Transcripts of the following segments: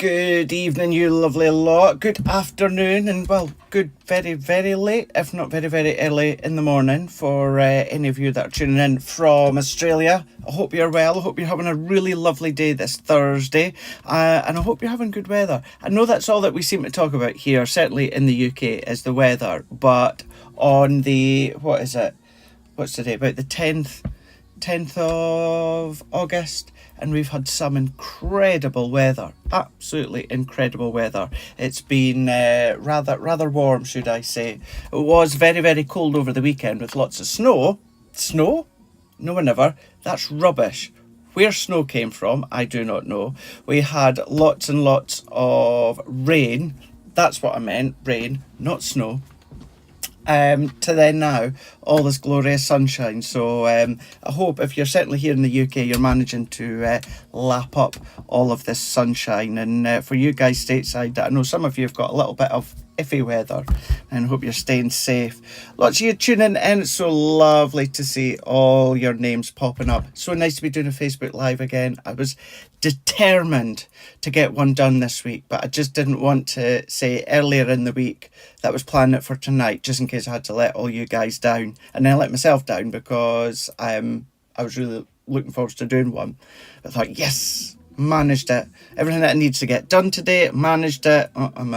Good evening, you lovely lot. Good afternoon, and well, good very, very late, if not very, very early in the morning for any of you that are tuning in from Australia. I hope you're well. I hope you're having a really lovely day this Thursday, and I hope you're having good weather. I know that's all that we seem to talk about here, certainly in the UK, is the weather, but on the, what is it? What's today? About the 10th of August, and we've had some incredible weather, absolutely incredible weather. It's been rather warm, should I say. It was very, very cold over the weekend with lots of snow. Snow? No, never. That's rubbish. Where snow came from, I do not know. We had lots and lots of rain. That's what I meant, rain, not snow. To then now, all this glorious sunshine. So I hope if you're certainly here in the UK, you're managing to lap up all of this sunshine. And for you guys stateside, I know some of you have got a little bit of iffy weather, and hope you're staying safe. Lots of you tuning in. It's so lovely to see all your names popping up. So nice to be doing a Facebook Live again. I was determined to get one done this week, but I just didn't want to say earlier in the week that I was planning it for tonight, just in case I had to let all you guys down, and then let myself down, because I was really looking forward to doing one. I thought, yes, managed it. Everything that needs to get done today, managed it. I'm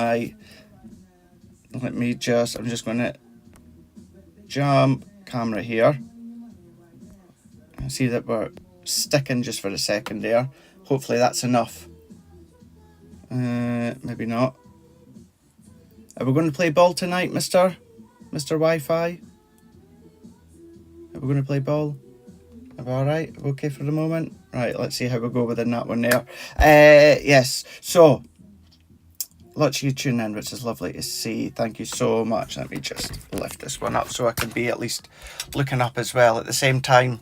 just going to jump camera here. I see that we're sticking just for a second there. Hopefully that's enough. Maybe not. Are we going to play ball tonight, Mr. Wi-Fi? Are we going to play ball? Are we alright? Okay for the moment? Right, let's see how we go within that one there. Yes, so lots of you tuning in, which is lovely to see. Thank you so much. Let me just lift this one up so I can be at least looking up as well at the same time.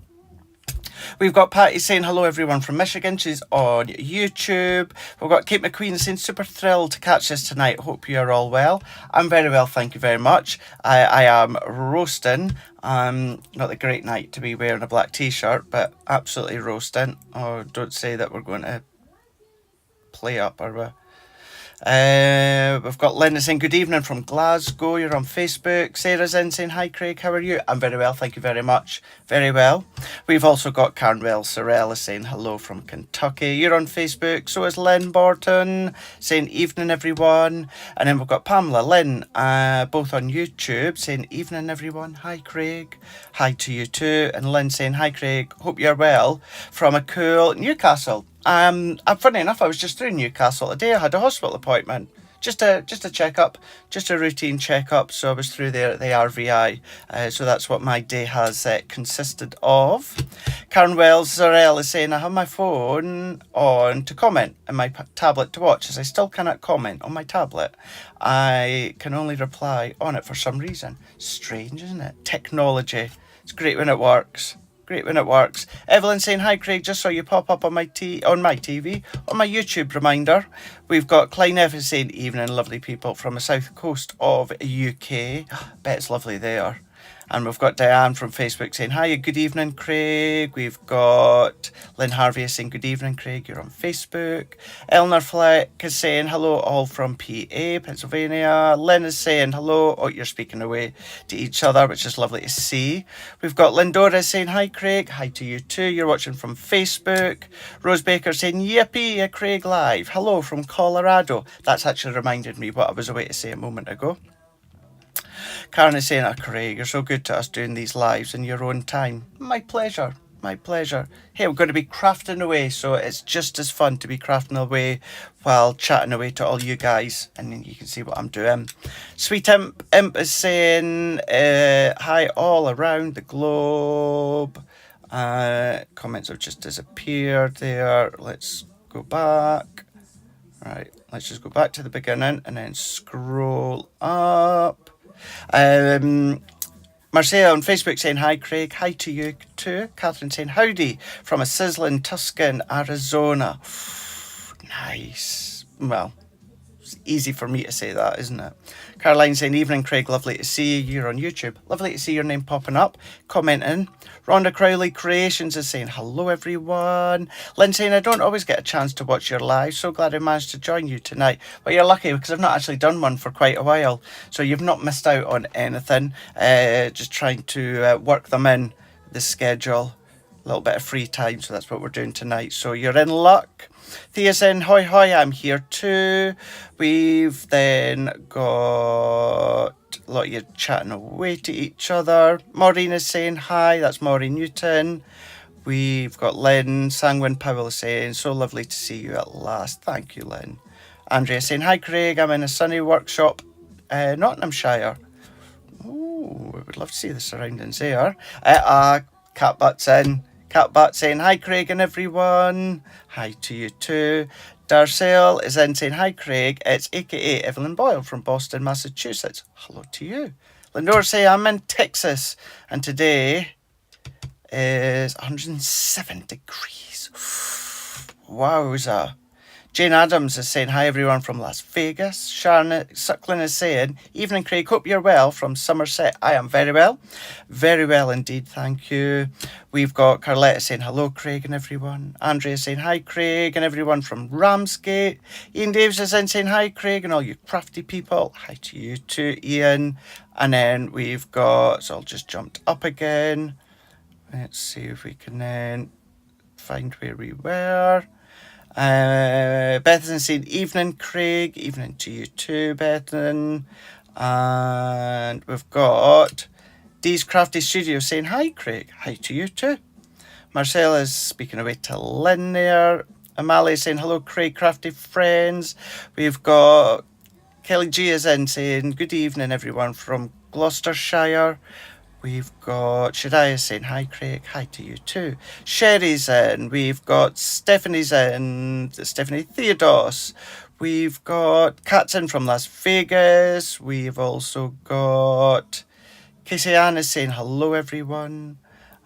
We've got Patty saying hello everyone from Michigan. She's on YouTube. We've got Kate McQueen saying super thrilled to catch this tonight. Hope you're all well. I'm very well, thank you very much. I am roasting. Not a great night to be wearing a black t-shirt, but absolutely roasting. Oh, don't say that we're going to play up, are we? We've got Linda saying good evening from Glasgow. You're on Facebook. Sarah's in saying hi Craig, how are you? I'm very well, thank you very much. Very well. We've also got Carnwell Sorella saying hello from Kentucky. You're on Facebook. So is Lynn Borton saying evening everyone. And then we've got Pamela Lynn both on YouTube saying evening everyone. Hi Craig. Hi to you too. And Lynn saying hi Craig, hope you're well from a cool Newcastle. Funny enough, I was just through Newcastle today. I had a hospital appointment, just a checkup, just a routine checkup. So I was through there at the RVI. So that's what my day has consisted of. Karen Wells Zarel is saying I have my phone on to comment and my tablet to watch, as I still cannot comment on my tablet. I can only reply on it for some reason. Strange, isn't it? Technology. It's great when it works. Great when it works. Evelyn saying hi Craig, just saw you pop up on my TV, on my YouTube reminder. We've got Klein Evans saying evening, lovely people from the south coast of UK. Bet it's lovely there. And we've got Diane from Facebook saying hi, good evening Craig. We've got Lynn Harvey saying good evening Craig, you're on Facebook. Eleanor Fleck is saying hello all from PA, Pennsylvania. Lynn is saying hello. Oh, you're speaking away to each other, which is lovely to see. We've got Lindora saying hi Craig, hi to you too. You're watching from Facebook. Rose Baker saying yippee, a Craig live. Hello from Colorado. That's actually reminded me what I was away to say a moment ago. Karen is saying, Craig, you're so good to us doing these lives in your own time. My pleasure. My pleasure. Hey, we're going to be crafting away, so it's just as fun to be crafting away while chatting away to all you guys, and then you can see what I'm doing. Sweet Imp is saying, hi all around the globe. Comments have just disappeared there. Let's go back. Right, let's just go back to the beginning and then scroll up. Marcella on Facebook saying hi Craig, hi to you too. Catherine saying howdy from a sizzling Tucson, Arizona. Nice. Well, It's easy for me to say that, isn't it? Caroline saying, evening Craig, lovely to see you. You're on YouTube. Lovely to see your name popping up, commenting. Rhonda Crowley Creations is saying, hello everyone. Lynn saying, I don't always get a chance to watch your live. So glad I managed to join you tonight. Well, you're lucky because I've not actually done one for quite a while. So you've not missed out on anything. Just trying to work them in the schedule. A little bit of free time, so that's what we're doing tonight. So you're in luck. Thea saying, hoi hoi, I'm here too. We've then got a lot of you chatting away to each other. Maureen is saying hi, that's Maureen Newton. We've got Lynn. Sanguine Powell is saying, so lovely to see you at last. Thank you, Lynn. Andrea saying, hi Craig, I'm in a sunny workshop, Nottinghamshire. Oh, we would love to see the surroundings there. Cat Butt's in. Cat Butt saying, hi Craig and everyone. Hi to you too. Darcel is in saying, hi Craig. It's aka Evelyn Boyle from Boston, Massachusetts. Hello to you. Lenore saying, I'm in Texas. And today is 107 degrees. Wowza. Jane Adams is saying, hi everyone from Las Vegas. Sharon Suckling is saying, evening Craig, hope you're well from Somerset. I am very well. Very well indeed, thank you. We've got Carletta saying, hello Craig and everyone. Andrea saying, hi Craig and everyone from Ramsgate. Ian Davis is in saying, hi Craig and all you crafty people. Hi to you too, Ian. And then we've got, so I'll just jump up again. Let's see if we can then find where we were. Bethan saying, evening Craig, evening to you too, Bethan. And we've got Dee's Crafty Studio saying, hi Craig, hi to you too. Marcella is speaking away to Lynn there. Amalia saying, hello Craig, crafty friends. We've got Kelly G is in saying, good evening everyone from Gloucestershire. We've got Shadiah saying, hi Craig, hi to you too. Sherry's in. We've got Stephanie's in, Stephanie Theodos. We've got Kat's in from Las Vegas. We've also got Casey Ann is saying, hello everyone.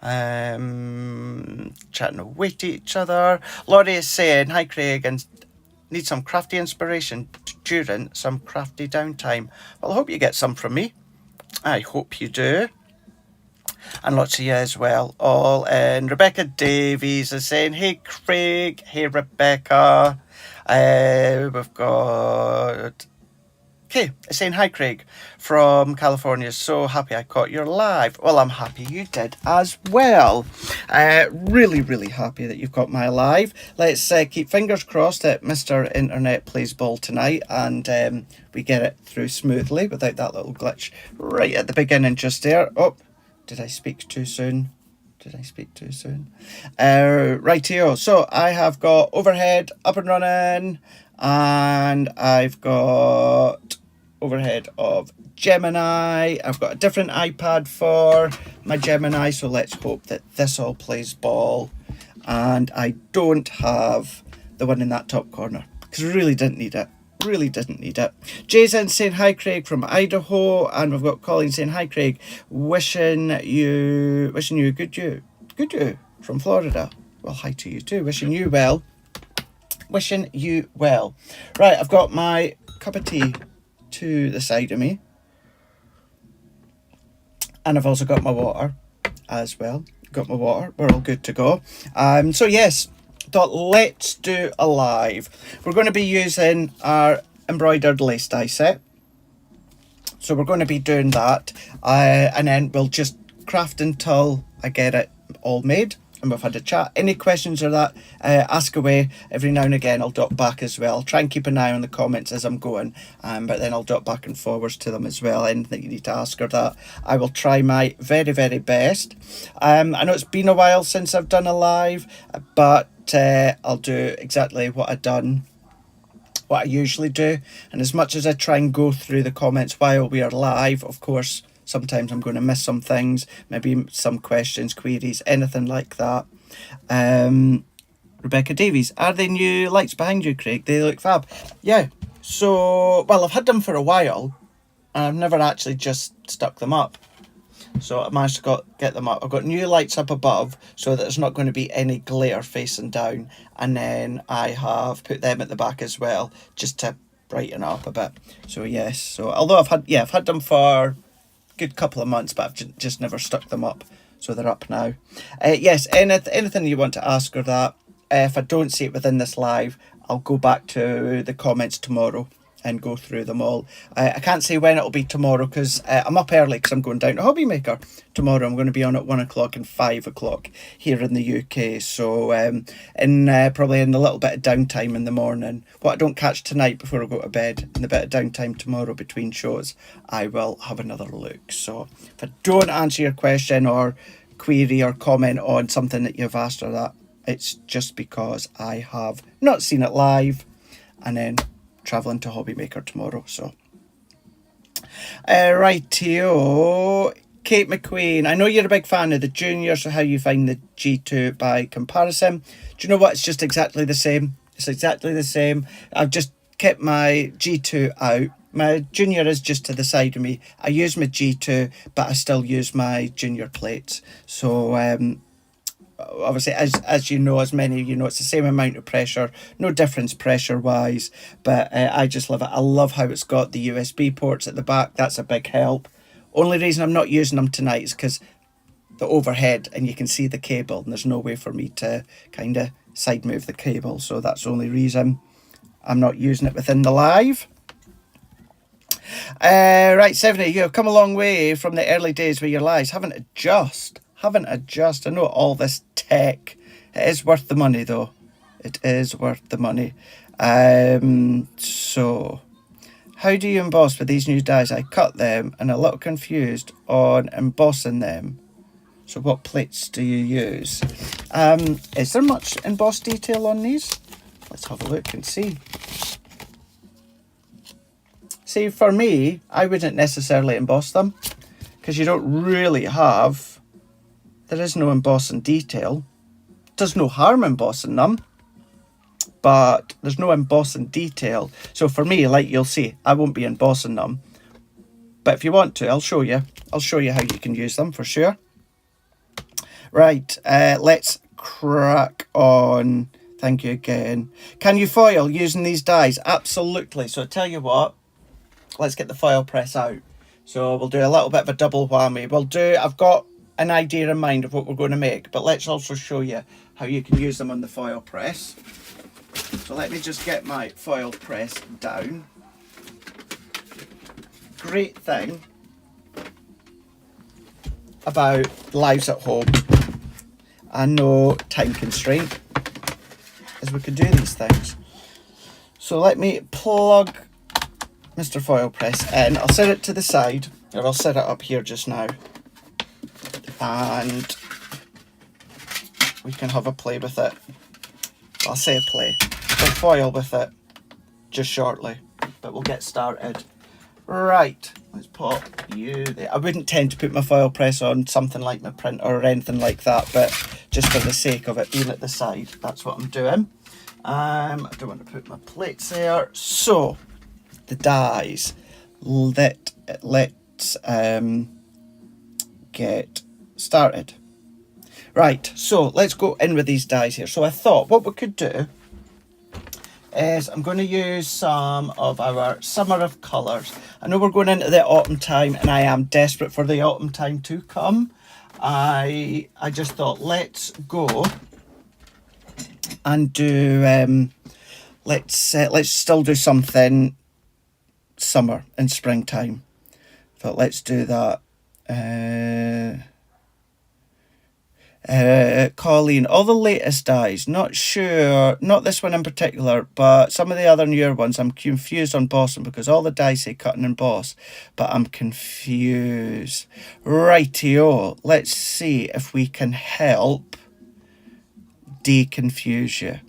Chatting away to each other. Laurie is saying, hi Craig, and need some crafty inspiration during some crafty downtime. Well, I hope you get some from me. I hope you do. And lots of you as well. All in. Rebecca Davies is saying, hey Craig, hey Rebecca. We've got Kay is saying, hi Craig from California. So happy I caught your live. Well, I'm happy you did as well. Really, really happy that you've got my live. Let's keep fingers crossed that Mr. Internet plays ball tonight and we get it through smoothly without that little glitch right at the beginning just there. Oh, did I speak too soon? Rightio. So I have got overhead up and running, and I've got overhead of Gemini. I've got a different iPad for my Gemini, so let's hope that this all plays ball. And I don't have the one in that top corner because I really didn't need it. Jason saying, hi Craig from Idaho. And we've got Colleen saying, hi Craig, wishing you good you from Florida. Well, hi to you too, wishing you well. Right, I've got my cup of tea to the side of me, and I've also got my water as well. We're all good to go. So yes, thought let's do a live. We're going to be using our embroidered lace die set, so we're going to be doing that, and then we'll just craft until I get it all made and we've had a chat. Any questions or that, ask away. Every now and again I'll dot back as well. Try and keep an eye on the comments as I'm going, but then I'll dot back and forwards to them as well. Anything you need to ask or that, I will try my very, very best. I know it's been a while since I've done a live, but I'll do exactly what I usually do. And as much as I try and go through the comments while we are live, of course sometimes I'm going to miss some things, maybe some questions, queries, anything like that. Rebecca Davies, are they new lights behind you, Craig? They look fab. Yeah, so, well, I've had them for a while and I've never actually just stuck them up. So I managed to get them up. I've got new lights up above so that there's not going to be any glare facing down. And then I have put them at the back as well, just to brighten up a bit. So yes, so although I've had them for a good couple of months, but I've just never stuck them up. So they're up now. Yes, anything you want to ask or that. If I don't see it within this live, I'll go back to the comments tomorrow and go through them all. I can't say when it'll be tomorrow because I'm up early because I'm going down to Hobby Maker tomorrow. I'm going to be on at 1 o'clock and 5 o'clock here in the UK. So probably in a little bit of downtime in the morning, what I don't catch tonight before I go to bed, in the bit of downtime tomorrow between shows, I will have another look. So if I don't answer your question or query or comment on something that you've asked or that, it's just because I have not seen it live and then travelling to Hobby Maker tomorrow. So rightio, Kate McQueen, I know you're a big fan of the Junior, so how you find the G2 by comparison? Do you know what, it's just exactly the same. It's exactly the same. I've just kept my G2 out. My Junior is just to the side of me. I use my G2, but I still use my Junior plates. So obviously, as you know, as many of you know, it's the same amount of pressure, no difference pressure wise, but I just love it. I love how it's got the USB ports at the back. That's a big help. Only reason I'm not using them tonight is because the overhead and you can see the cable and there's no way for me to kind of side move the cable, so that's the only reason I'm not using it within the live. Right, 70, you have come a long way from the early days with your lives. Haven't adjust. I know all this tech. It is worth the money though. It is worth the money. So how do you emboss with these new dies? I cut them and a little confused on embossing them. So what plates do you use? Is there much embossed detail on these? Let's have a look and see. See, for me, I wouldn't necessarily emboss them because you don't really have... There is no embossing detail. There's no harm embossing them, but there's no embossing detail. So for me, like you'll see, I won't be embossing them. But if you want to, I'll show you. I'll show you how you can use them for sure. Right, let's crack on. Thank you again. Can you foil using these dies? Absolutely. So I tell you what, let's get the foil press out. So we'll do a little bit of a double whammy. I've got an idea in mind of what we're going to make, but let's also show you how you can use them on the foil press. So let me just get my foil press down. Great thing about lives at home and no time constraint is we can do these things. So let me plug Mr. Foil Press in. I'll set it to the side, or I'll set it up here just now, and we can have a play with it. I'll say a play. We'll foil with it just shortly, but we'll get started. Right, let's pop you there. I wouldn't tend to put my foil press on something like my printer or anything like that, but just for the sake of it being at the side, that's what I'm doing. I don't want to put my plates there. So, the dies. Let's get started. Right, so let's go in with these dies here. So I thought what we could do is I'm going to use some of our Summer of Colours. I know we're going into the autumn time and I am desperate for the autumn time to come. I just thought let's go and do let's still do something summer and springtime. Thought let's do that. Colleen, all the latest dies, not sure, not this one in particular, but some of the other newer ones, I'm confused on embossing because all the dies say cut and emboss, but I'm confused. Rightio, let's see if we can help deconfuse you.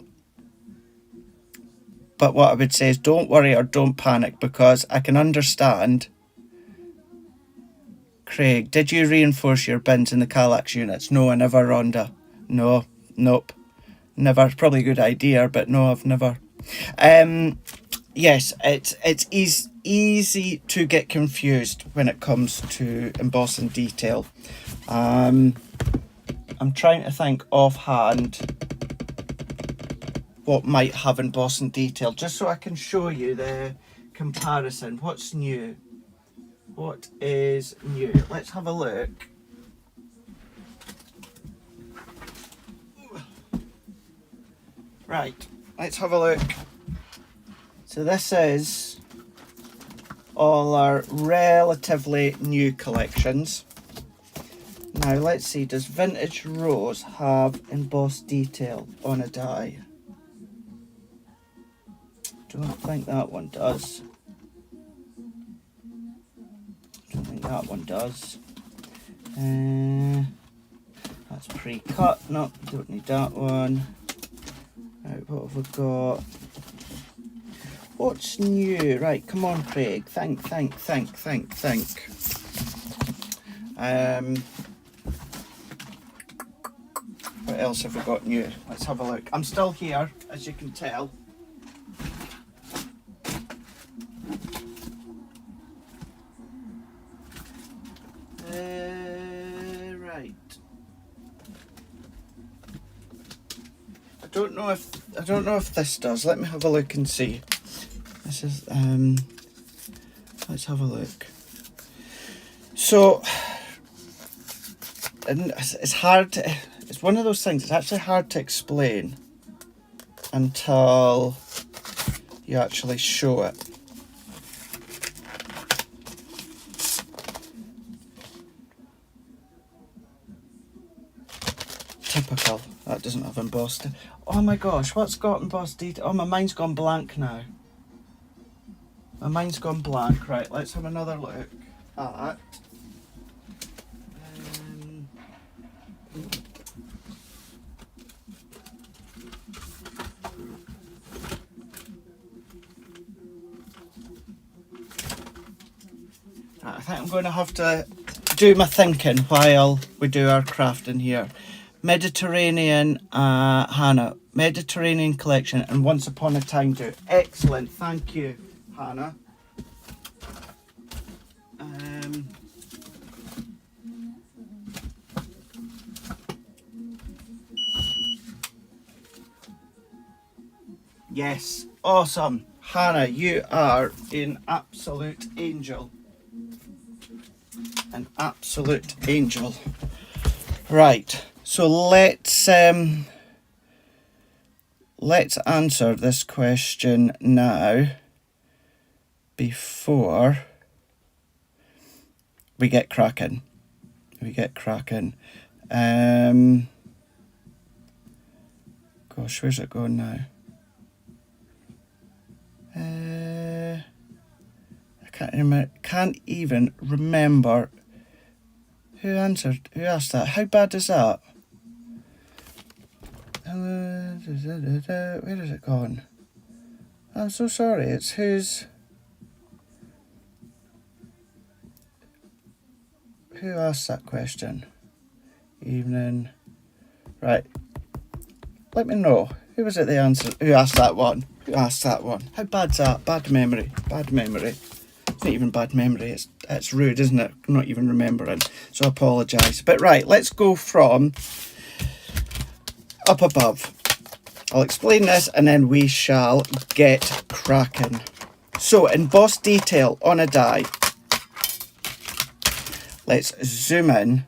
But what I would say is don't worry or don't panic, because I can understand. Craig, did you reinforce your bins in the Kallax units? No, I never, Rhonda. No, nope. Never. Probably a good idea, but no, I've never. Yes, it's easy to get confused when it comes to embossing detail. I'm trying to think offhand what might have embossing detail, just so I can show you comparison. What's new? What is new? Let's have a look. Right, let's have a look. So this is all our relatively new collections. Now let's see, does Vintage Rose have embossed detail on a die? Don't think that one does. Don't think that one does. That's pre-cut. No, don't need that one. Right, what have we got? What's new? Right, come on, Craig. Think. What else have we got new? Let's have a look. I'm still here, as you can tell. Right. I don't know if this does. Let me have a look and see. This is let's have a look. So and it's hard to, it's one of those things, it's actually hard to explain until you actually show it. Typical. That doesn't have embossed. Oh my gosh, what's got embossed detail? Oh, my mind's gone blank now. My mind's gone blank. Right, let's have another look at. I think I'm going to have to do my thinking while we do our crafting here. Mediterranean, Hannah. Mediterranean collection and Once Upon a Time do. Excellent, thank you, Hannah. Yes, awesome. Hannah, you are an absolute angel. An absolute angel. Right, so let's answer this question now before we get cracking. Gosh, where's it going now? I can't even remember who asked that. How bad is that? Where is it gone? I'm so sorry. It's who asked that question? Evening. Right. Let me know. Who was it who asked that one? How bad's that? Bad memory. It's not even bad memory, it's rude, isn't it? Not even remembering. So I apologise. But right, let's go from up above. I'll explain this and then we shall get cracking. So embossed detail on a die. Let's zoom in.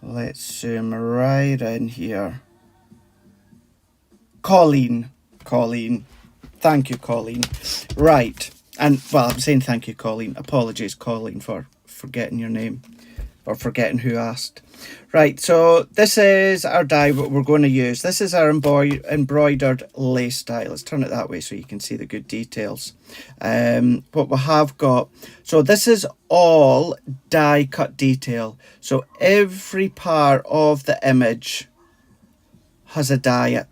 Let's zoom right in here. Colleen. Thank you, Colleen. Right. And, well, I'm saying thank you, Colleen. Apologies, Colleen, for forgetting your name. Or forgetting who asked. Right, so this is our die what we're going to use. This is our embroidered lace die. Let's turn it that way so you can see the good details. What we have got. So this is all die cut detail. So every part of the image has a die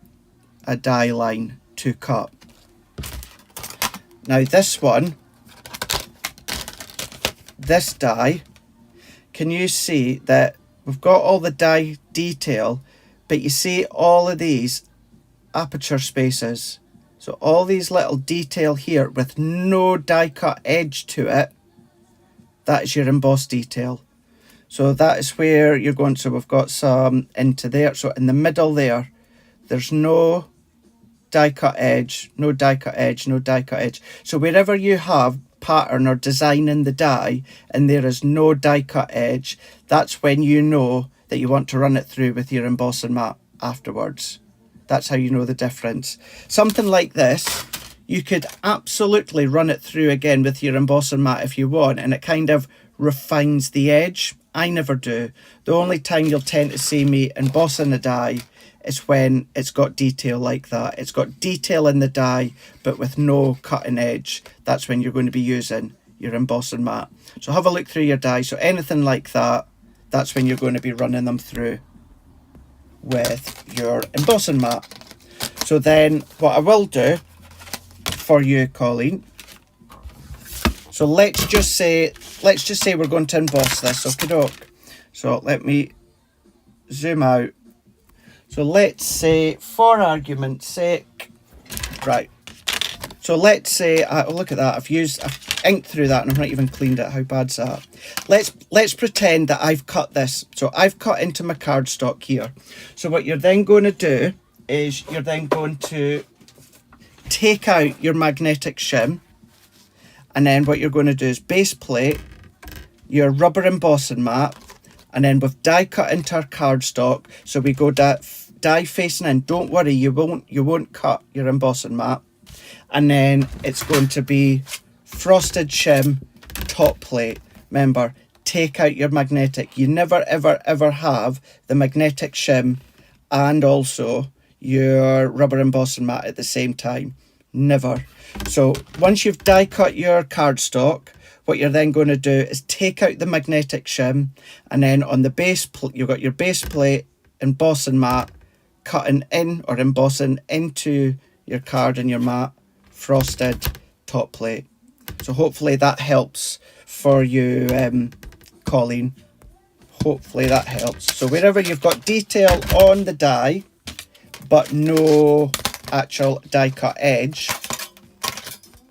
line to cut. Now this die, can you see that we've got all the die detail, but you see all of these aperture spaces. So all these little detail here with no die cut edge to it, that is your embossed detail. So that is where you're going. So we've got some into there. So in the middle there, there's no die cut edge, no die cut edge, no die cut edge. So wherever you have pattern or design in the die and there is no die cut edge, that's when you know that you want to run it through with your embossing mat afterwards. That's how you know the difference. Something like this, you could absolutely run it through again with your embossing mat if you want, and it kind of refines the edge. I never do. The only time you'll tend to see me embossing a die is when it's got detail like that. It's got detail in the die, but with no cutting edge. That's when you're going to be using your embossing mat. So have a look through your die. So anything like that, that's when you're going to be running them through with your embossing mat. So then what I will do for you, Colleen, so let's just say we're going to emboss this, okie doke. So let me zoom out. So let's say, for argument's sake, right. So let's say, oh, look at that, I've inked through that and I've not even cleaned it. How bad's that? Let's pretend that I've cut this. So I've cut into my cardstock here. So what you're then going to do is you're then going to take out your magnetic shim, and then what you're going to do is base plate your rubber embossing mat, and then we've die cut into our cardstock, so we go die facing in. Don't worry, you won't cut your embossing mat. And then it's going to be frosted shim top plate. Remember, take out your magnetic. You never ever ever have the magnetic shim and also your rubber embossing mat at the same time. Never. So once you've die cut your cardstock, what you're then going to do is take out the magnetic shim, and then on the base you've got your base plate embossing mat cutting in or embossing into your card and your mat, frosted top plate. So hopefully that helps for you, Colleen. Hopefully that helps. So wherever you've got detail on the die but no actual die cut edge,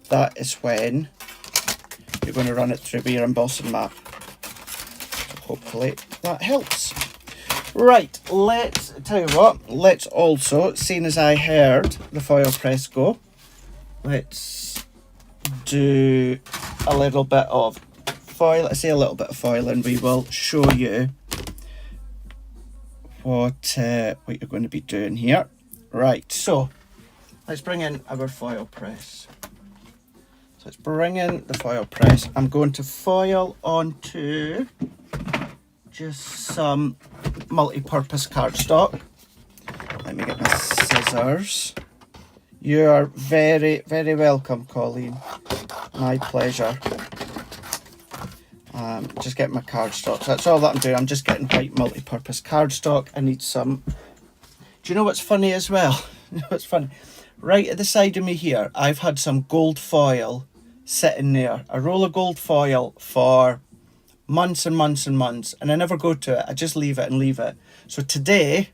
that is when you're going to run it through with your embossing mat. So hopefully that helps. Right, let's tell you what, let's also, seeing as I heard the foil press go, let's do a little bit of foil. I say a little bit of foil, and we will show you what you're going to be doing here. Right, so let's bring in our foil press. So let's bring in the foil press. I'm going to foil onto just some multi-purpose cardstock. Let me get my scissors. You are very, very welcome, Colleen. My pleasure. Just getting my cardstock. So that's all that I'm doing. I'm just getting white multi-purpose cardstock. I need some. Do you know what's funny as well? You know what's funny? Right at the side of me here, I've had some gold foil sitting there. A roll of gold foil for months and months and months, and I never go to it. I just leave it and leave it. So today,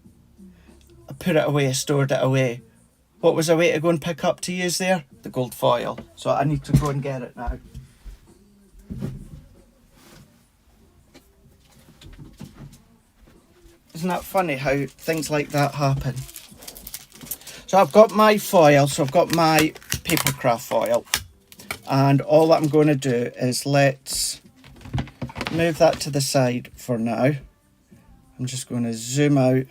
I put it away, stored it away. What was a way to go and pick up to use there? The gold foil. So I need to go and get it now. Isn't that funny how things like that happen? So I've got my foil, so I've got my paper craft foil. And all that I'm going to do is let's move that to the side for now. I'm just going to zoom out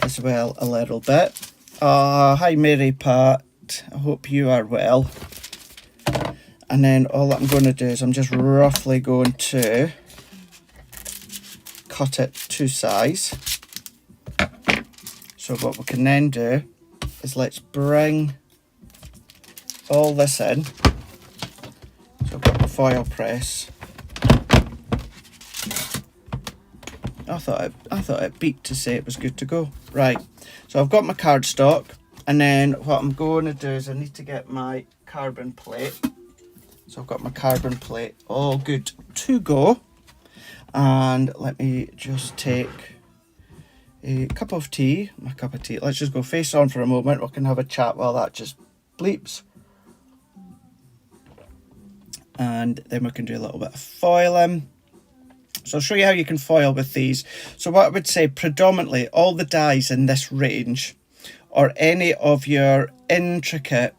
as well a little bit. Hi Mary Pat, I hope you are well. And then all that I'm going to do is I'm just roughly going to cut it to size. So what we can then do is let's bring all this in. So I've got the foil press. I thought it beeped to say it was good to go. Right, so I've got my cardstock, and then what I'm going to do is I need to get my carbon plate. So I've got my carbon plate all good to go. And let me just take a cup of tea, my cup of tea. Let's just go face on for a moment. We can have a chat while that just bleeps. And then we can do a little bit of foiling. So I'll show you how you can foil with these. So what I would say, predominantly all the dies in this range, or any of your intricate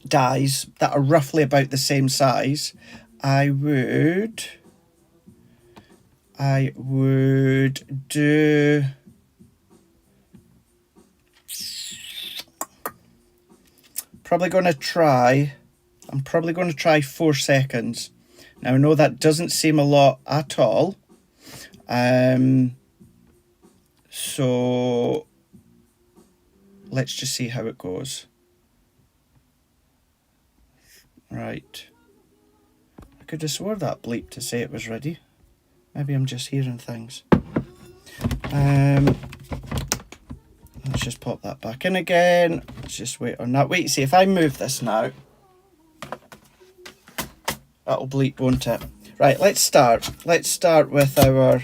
dies that are roughly about the same size, I would do I'm probably going to try 4 seconds. Now I know that doesn't seem a lot at all, so let's just see how it goes. Right, I could have swore that bleep to say it was ready. Maybe I'm just hearing things. Let's just pop that back in again. Let's just wait on that. Wait, see if I move this now, that'll bleep, won't it? Right, let's start. Let's start with our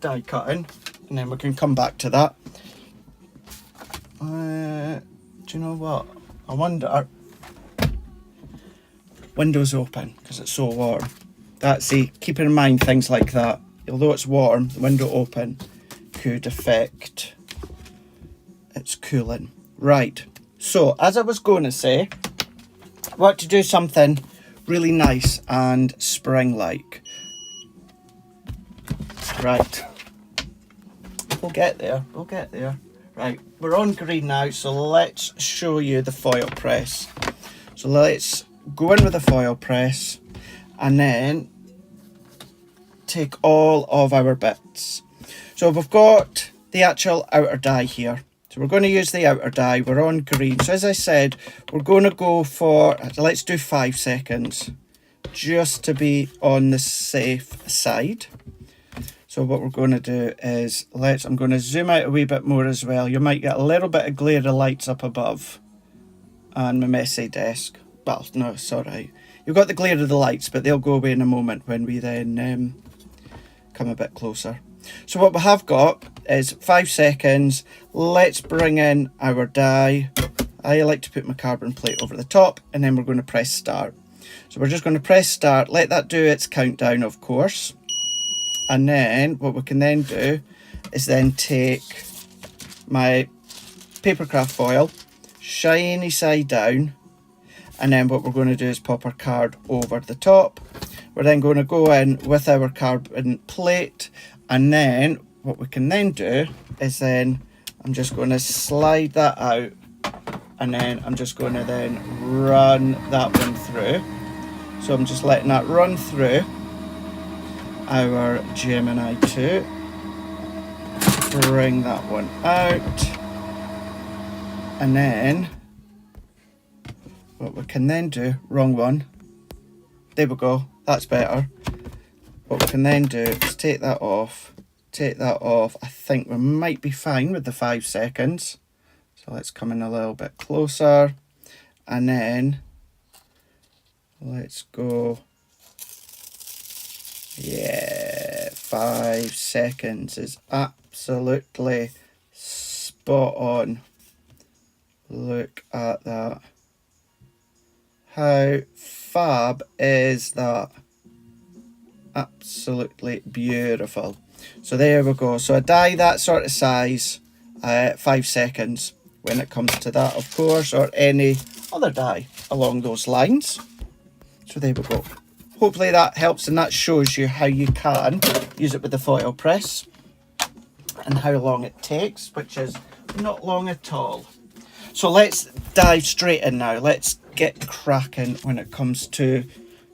die cutting, and then we can come back to that. Do you know what? I wonder. Windows open because it's so warm. That's keep in mind things like that. Although it's warm, the window open could affect its cooling. Right. So as I was going to say, I want to do something really nice and spring-like. Right. We'll get there. We'll get there. Right. We're on green now, so let's show you the foil press. So let's go in with the foil press and then take all of our bits. So we've got the actual outer die here. So we're going to use the outer die. We're on green. So as I said, we're going to go for, let's do 5 seconds, just to be on the safe side. So what we're going to do is, I'm going to zoom out a wee bit more as well. You might get a little bit of glare of lights up above and my messy desk. Well, no, it's all right. You've got the glare of the lights, but they'll go away in a moment when we then come a bit closer. So what we have got is 5 seconds. Let's bring in our die. I like to put my carbon plate over the top, and then we're going to press start. So we're just going to press start, let that do its countdown, of course. And then what we can then do is then take my paper craft foil, shiny side down, and then what we're going to do is pop our card over the top. We're then going to go in with our carbon plate, and then what we can then do is then I'm just going to slide that out, and then I'm just going to then run that one through. So I'm just letting that run through our Gemini 2. Bring that one out, and then what we can then do, wrong one, there we go, that's better. What we can then do is take that off. I think we might be fine with the 5 seconds. So let's come in a little bit closer, and then let's go. Yeah, 5 seconds is absolutely spot on. Look at that. How fab is that? Absolutely beautiful. So there we go. So a die that sort of size, 5 seconds when it comes to that, of course, or any other die along those lines. So there we go. Hopefully that helps, and that shows you how you can use it with the foil press and how long it takes, which is not long at all. So let's dive straight in now. Let's get cracking when it comes to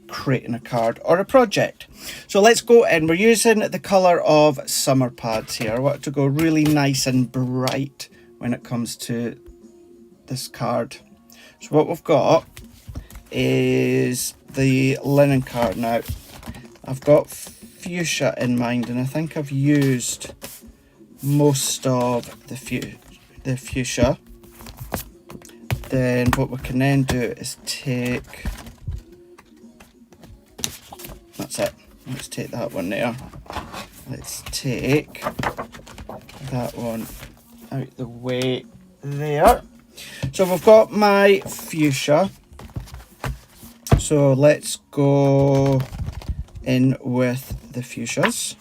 creating a card or a project. So let's go in. We're using the colour of Summer Pads here. I want to go really nice and bright when it comes to this card. So what we've got is the linen card. Now I've got fuchsia in mind, and I think I've used most of the fuchsia. Then what we can then do is take, that's it, let's take that one there. Let's take that one out the way there. So we've got my fuchsia. So let's go in with the fuchsias.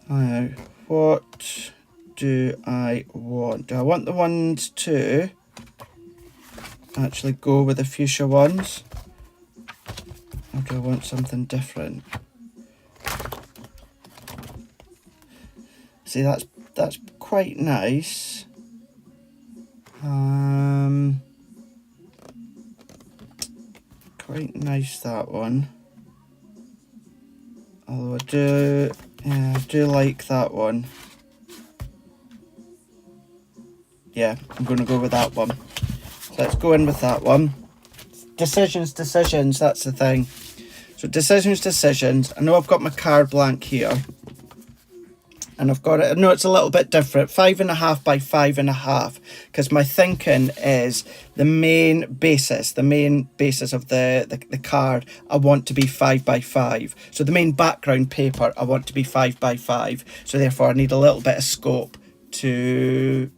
Now, what do I want? Do I want the ones to actually go with the fuchsia ones? Or do I want something different? See, that's quite nice. Quite nice, that one. Although I do like that one. Yeah, I'm going to go with that one. So let's go in with that one. Decisions, that's the thing. So decisions. I know I've got my card blank here. And I've got it, I know it's a little bit different, 5.5 by 5.5, because my thinking is the main basis of the card I want to be 5 by 5. So the main background paper I want to be 5 by 5. So therefore I need a little bit of scope to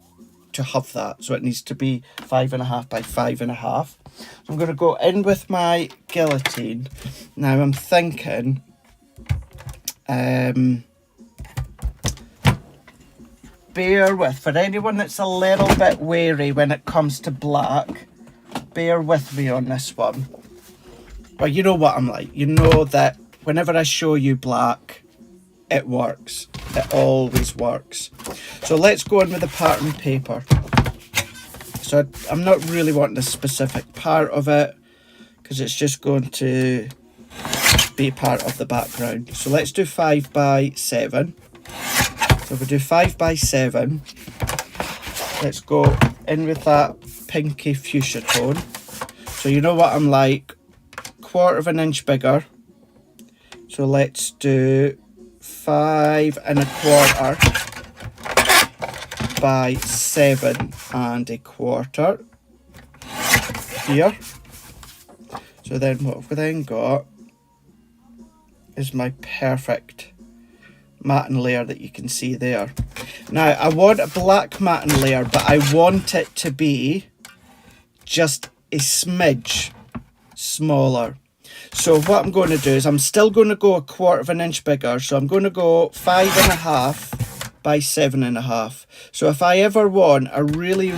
have that. So it needs to be 5.5 by 5.5. So I'm going to go in with my guillotine. Now I'm thinking, bear with, for anyone that's a little bit wary when it comes to black, bear with me on this one. Well, you know what I'm like. You know that whenever I show you black, it works. It always works. So let's go in with the pattern paper. So I'm not really wanting a specific part of it, because it's just going to be part of the background. So let's do 5 by 7. So if we do 5 by 7, let's go in with that pinky fuchsia tone. So you know what I'm like, 1/4 inch bigger. So let's do 5.25 by 7.25 here. So then what we've then got is my perfect matting layer that you can see there. Now I want a black matting layer, but I want it to be just a smidge smaller. So what I'm going to do is I'm still going to go 1/4 inch bigger. So I'm going to go 5.5 by 7.5. So if I ever want a really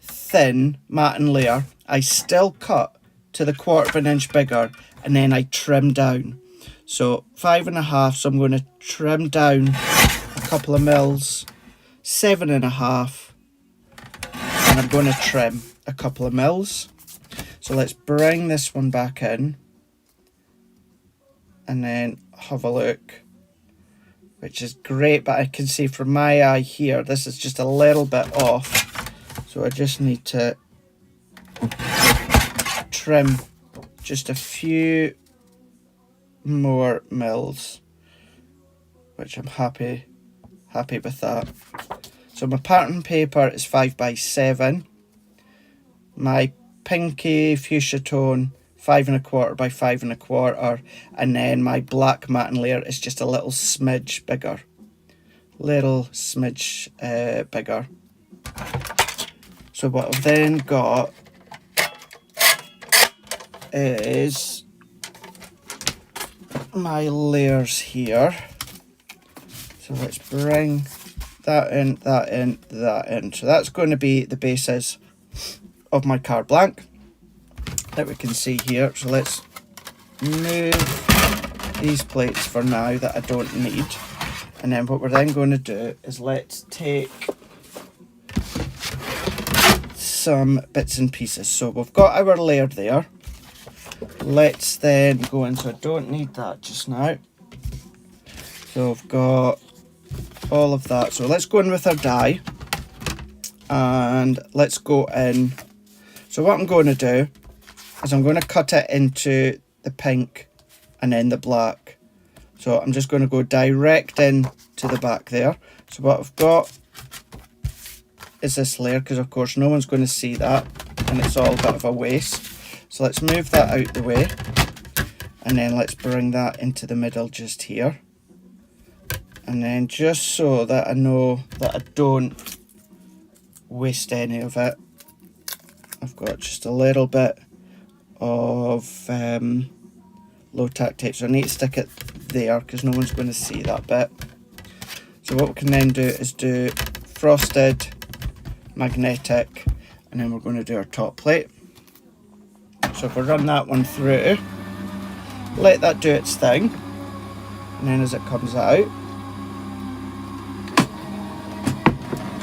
thin matting layer, I still cut to the 1/4 inch bigger and then I trim down. So 5.5, so I'm going to trim down a couple of mils, 7.5, and I'm going to trim a couple of mils. So let's bring this one back in and then have a look, which is great, but I can see from my eye here, this is just a little bit off. So I just need to trim just a few more mils, which I'm happy with that. So my pattern paper is 5 by 7. My pinky fuchsia tone 5.25 by 5.25, and then my black matting layer is just a little smidge bigger. Bigger. So what I've then got is my layers here. So let's bring that in. So that's going to be the basis of my card blank that we can see here. So let's move these plates for now that I don't need. And then what we're then going to do is let's take some bits and pieces. So we've got our layer there. Let's then go in, so I don't need that just now. So I've got all of that. So let's go in with our die and let's go in. So what I'm going to do is I'm going to cut it into the pink and then the black. So I'm just going to go direct in to the back there. So what I've got is this layer, because of course no one's going to see that and it's all a bit of a waste. So let's move that out the way and then let's bring that into the middle just here. And then just so that I know that I don't waste any of it, I've got just a little bit of low tack tape. So I need to stick it there because no one's going to see that bit. So what we can then do is do frosted, magnetic, and then we're going to do our top plate. So if we run that one through, let that do its thing, and then as it comes out,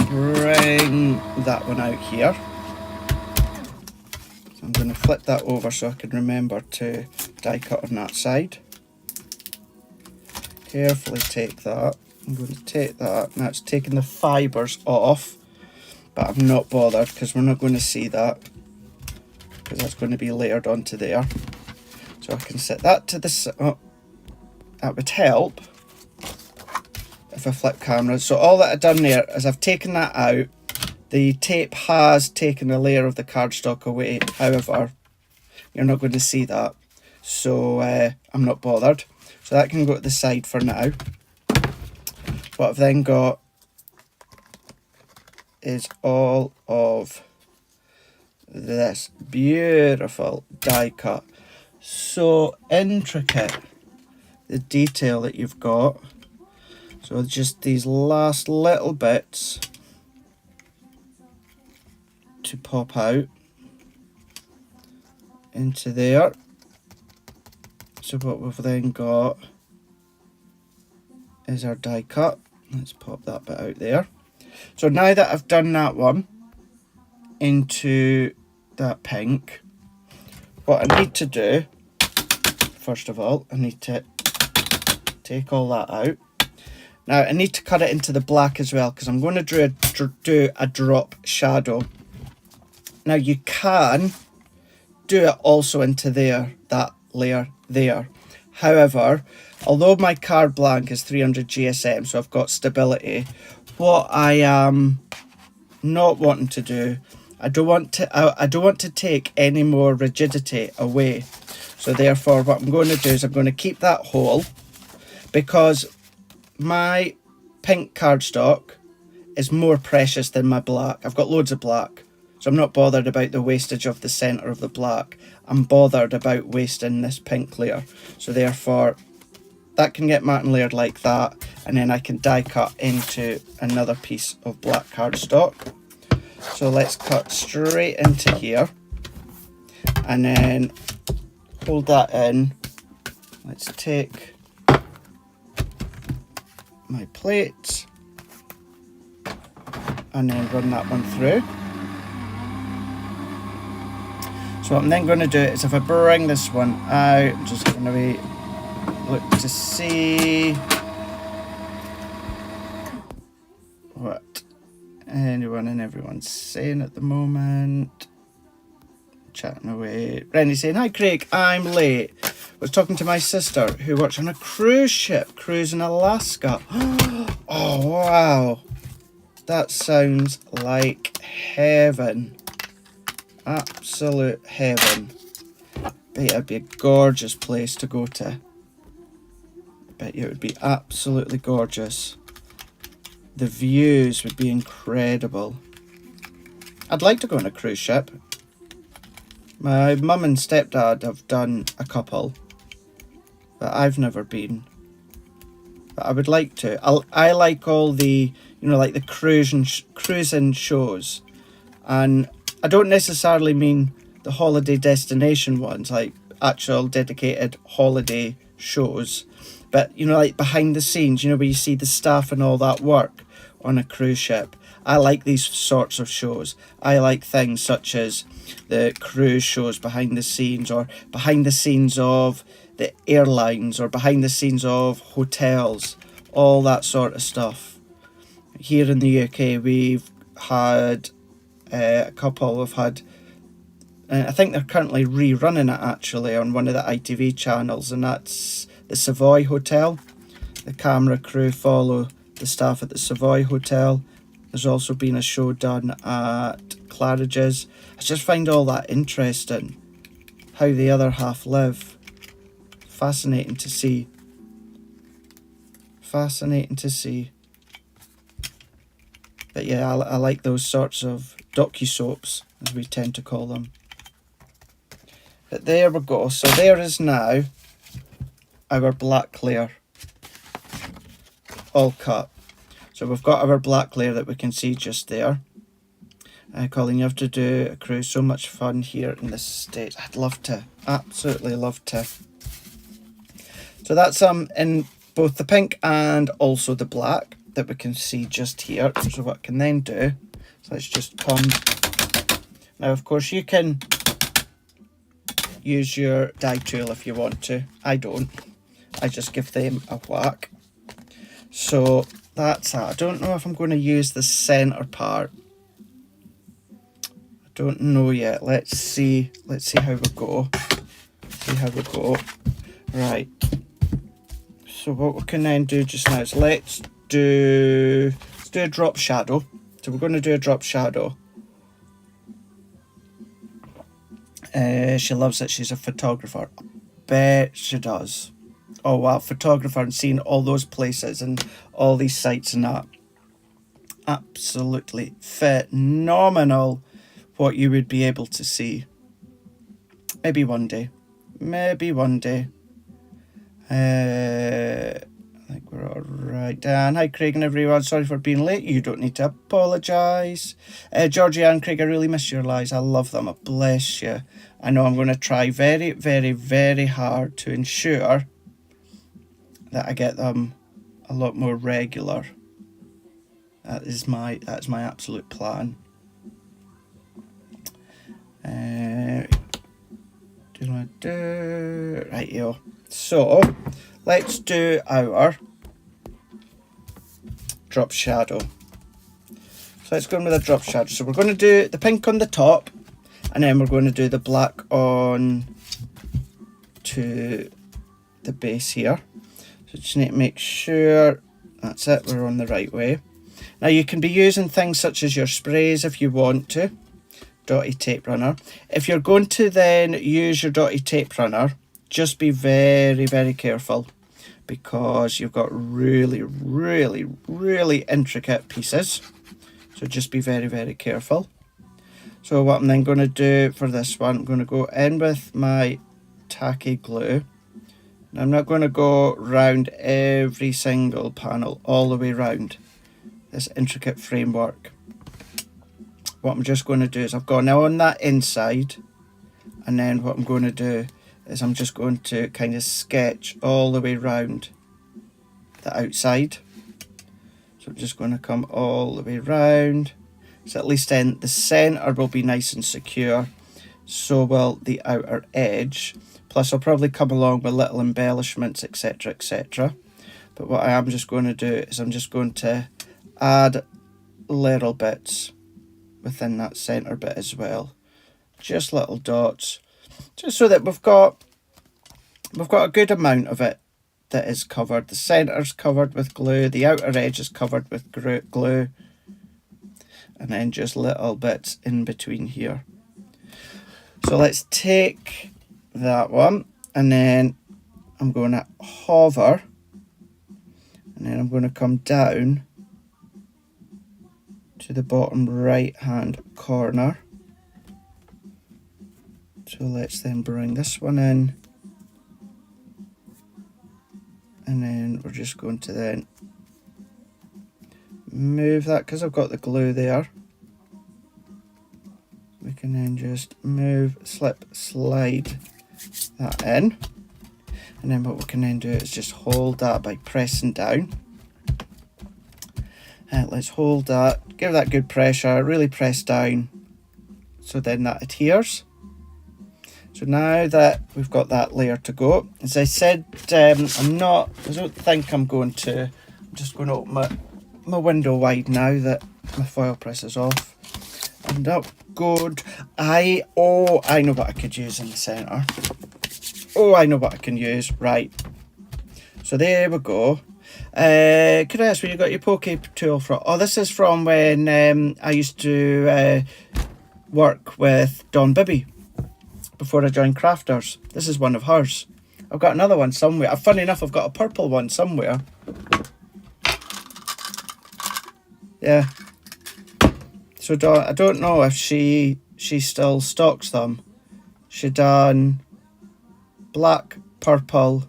bring that one out here. So I'm going to flip that over so I can remember to die cut on that side. Carefully take that. I'm going to take that. Now it's taking the fibres off, but I'm not bothered because we're not going to see that, because that's going to be layered onto there. So I can set that to the side. Oh, that would help if I flip cameras. So all that I've done there is I've taken that out. The tape has taken a layer of the cardstock away. However, you're not going to see that. So I'm not bothered. So that can go to the side for now. What I've then got is all of this beautiful die cut. So intricate, the detail that you've got. So just these last little bits to pop out into there. So what we've then got is our die cut. Let's pop that bit out there. So now that I've done that one into that pink, what I need to do, first of all, I need to take all that out. Now I need to cut it into the black as well, because I'm going to do a drop shadow. Now you can do it also into there, that layer there. However, although my card blank is 300 GSM, so I've got stability, what I am not wanting to do, I don't want to take any more rigidity away. So therefore what I'm going to do is I'm going to keep that whole, because my pink cardstock is more precious than my black. I've got loads of black, so I'm not bothered about the wastage of the centre of the black. I'm bothered about wasting this pink layer. So therefore that can get matte and layered like that, and then I can die cut into another piece of black cardstock. So let's cut straight into here and then hold that in. Let's take my plate and then run that one through. So what I'm then going to do is if I bring this one out, I'm just going to look to see what anyone and everyone's saying at the moment. Chatting away. Rennie saying, "Hi Craig, I'm late. Was talking to my sister who works on a cruise ship, cruise in Alaska." Oh wow, that sounds like heaven. Absolute heaven. Bet it'd be a gorgeous place to go to. Bet you it would be absolutely gorgeous. The views would be incredible. I'd like to go on a cruise ship. My mum and stepdad have done a couple, but I've never been. But I would like to. I like all the, you know, like the cruising shows, and I don't necessarily mean the holiday destination ones, like actual dedicated holiday shows, but you know, like behind the scenes, you know, where you see the staff and all that work on a cruise ship. I like these sorts of shows. I like things such as the cruise shows behind the scenes, or behind the scenes of the airlines, or behind the scenes of hotels, all that sort of stuff. Here in the UK we've had a couple. We've had, I think they're currently rerunning it actually on one of the ITV channels, and that's the Savoy Hotel. The camera crew follow the staff at the Savoy Hotel. There's also been a show done at Claridge's. I just find all that interesting, how the other half live. Fascinating to see. Fascinating to see. But yeah, I like those sorts of docu-soaps, as we tend to call them. But there we go. So there is now our black layer, all cut. So we've got our black layer that we can see just there. Colin, you have to do a cruise. So much fun here in the States. I'd love to. Absolutely love to. So that's in both the pink and also the black that we can see just here. So what I can then do, so let's just come. Now, of course, you can use your die tool if you want to. I don't. I just give them a whack. So that's that. I don't know if I'm going to use the center part. Don't know yet. Let's see how we go. Right. So what we can then do just now is let's do a drop shadow. So we're going to do a drop shadow. She loves it. She's a photographer. Bet she does. Oh wow, photographer, and seeing all those places and all these sites and that. Absolutely phenomenal. What you would be able to see. Maybe one day. I think we're all right. Dan, hi Craig and everyone. Sorry for being late. You don't need to apologise. Georgie and Craig, I really miss your lies. I love them. I bless you. I know I'm going to try very, very, very hard to ensure that I get them a lot more regular. That's my absolute plan. Right, yo. So let's do our drop shadow. So let's go in with a drop shadow. So we're going to do the pink on the top, and then we're going to do the black on to the base here. So just need to make sure that's it, we're on the right way. Now you can be using things such as your sprays if you want to. Dotty tape runner. If you're going to then use your dotty tape runner, just be very, very careful, because you've got really, really, really intricate pieces. So just be very, very careful. So what I'm then going to do for this one, I'm going to go in with my tacky glue. And I'm not going to go round every single panel all the way round this intricate framework. What I'm just going to do is I've gone now on that inside, and then what I'm going to do is I'm just going to kind of sketch all the way round the outside. So I'm just going to come all the way round. So at least then the centre will be nice and secure. So will the outer edge. Plus I'll probably come along with little embellishments, etc, etc. But what I am just going to do is I'm just going to add little bits within that centre bit as well. Just little dots. Just so that we've got a good amount of it that is covered. The centre's covered with glue, the outer edge is covered with glue, and then just little bits in between here. So let's take that one, and then I'm going to hover, and then I'm going to come down to the bottom right hand corner. So let's then bring this one in, and then we're just going to then move that, because I've got the glue there. We can then just move, slip, slide that in, and then what we can then do is just hold that by pressing down. Let's hold that, give that good pressure, really press down, so then that adheres. So now that we've got that layer to go, as I said, I don't think I'm going to, I'm just going to open my window wide now that my foil press is off. And up good. I know what I could use in the centre. Oh, I know what I can use. Right. So there we go. Could I ask where you got your poke tool from? Oh, this is from when I used to work with Dawn Bibby before I joined Crafters. This is one of hers. I've got another one somewhere. Funny enough, I've got a purple one somewhere. Yeah. So Dawn, I don't know if she still stocks them. She done black, purple,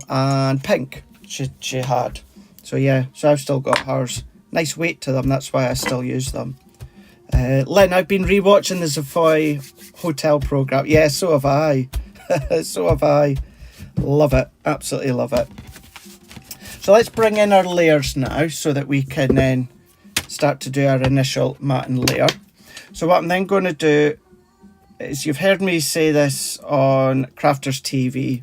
and pink. she had. So yeah, so I've still got hers. Nice weight to them, that's why I still use them. Lynn, I've been rewatching the Savoy Hotel programme. Yeah, so have I. So have I. Love it. Absolutely love it. So let's bring in our layers now so that we can then start to do our initial matting layer. So what I'm then going to do is, you've heard me say this on Crafters TV,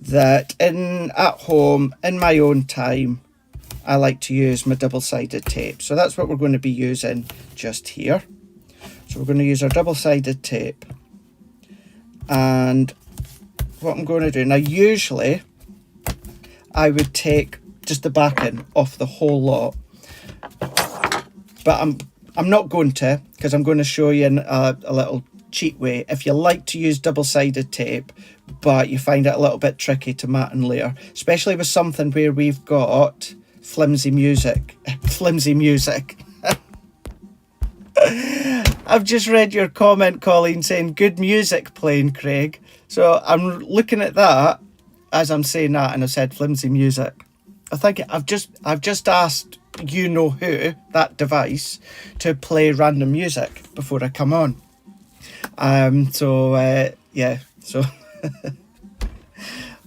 that at home, in my own time, I like to use my double-sided tape. So that's what we're going to be using just here. So we're going to use our double-sided tape. And what I'm going to do, now usually I would take just the backing off the whole lot. But I'm not going to, because I'm going to show you a little cheat way. If you like to use double-sided tape, but you find it a little bit tricky to mat and layer, especially with something where we've got flimsy music. I've just read your comment, Colleen, saying good music playing, Craig. So I'm looking at that as I'm saying that, and I said flimsy music. I think I've just asked you know who, that device, to play random music before I come on. Yeah. So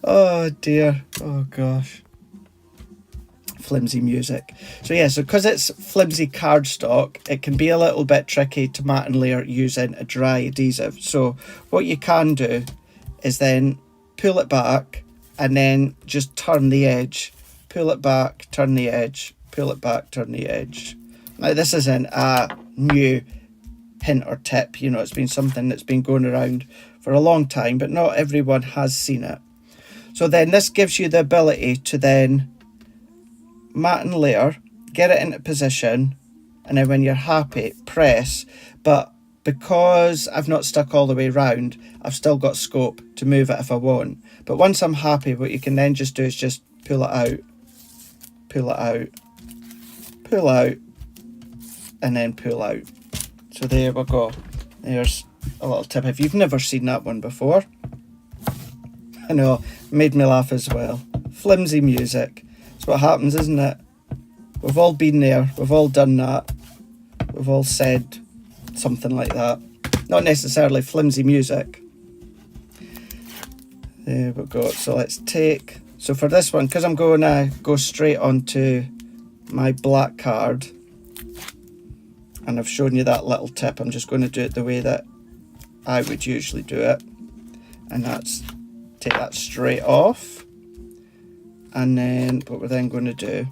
oh dear. Oh gosh. Flimsy music. So yeah, so because it's flimsy cardstock, it can be a little bit tricky to mat and layer using a dry adhesive. So what you can do is then pull it back and then just turn the edge. Pull it back, turn the edge, pull it back, turn the edge. Now this isn't a new hint or tip, you know, it's been something that's been going around for a long time, but not everyone has seen it. So then this gives you the ability to then mat and layer, get it into position, and then when you're happy, press. But because I've not stuck all the way round, I've still got scope to move it if I want. But once I'm happy, what you can then just do is just pull it out, pull it out, pull out, and then pull out. So there we go. There's a little tip if you've never seen that one before. I know, made me laugh as well. Flimsy music. That's what happens, isn't it? We've all been there. We've all done that. We've all said something like that. Not necessarily flimsy music. There we go. So let's take... So for this one, because I'm going to go straight onto my black card, and I've shown you that little tip, I'm just going to do it the way that I would usually do it. And that's take that straight off. And then what we're then going to do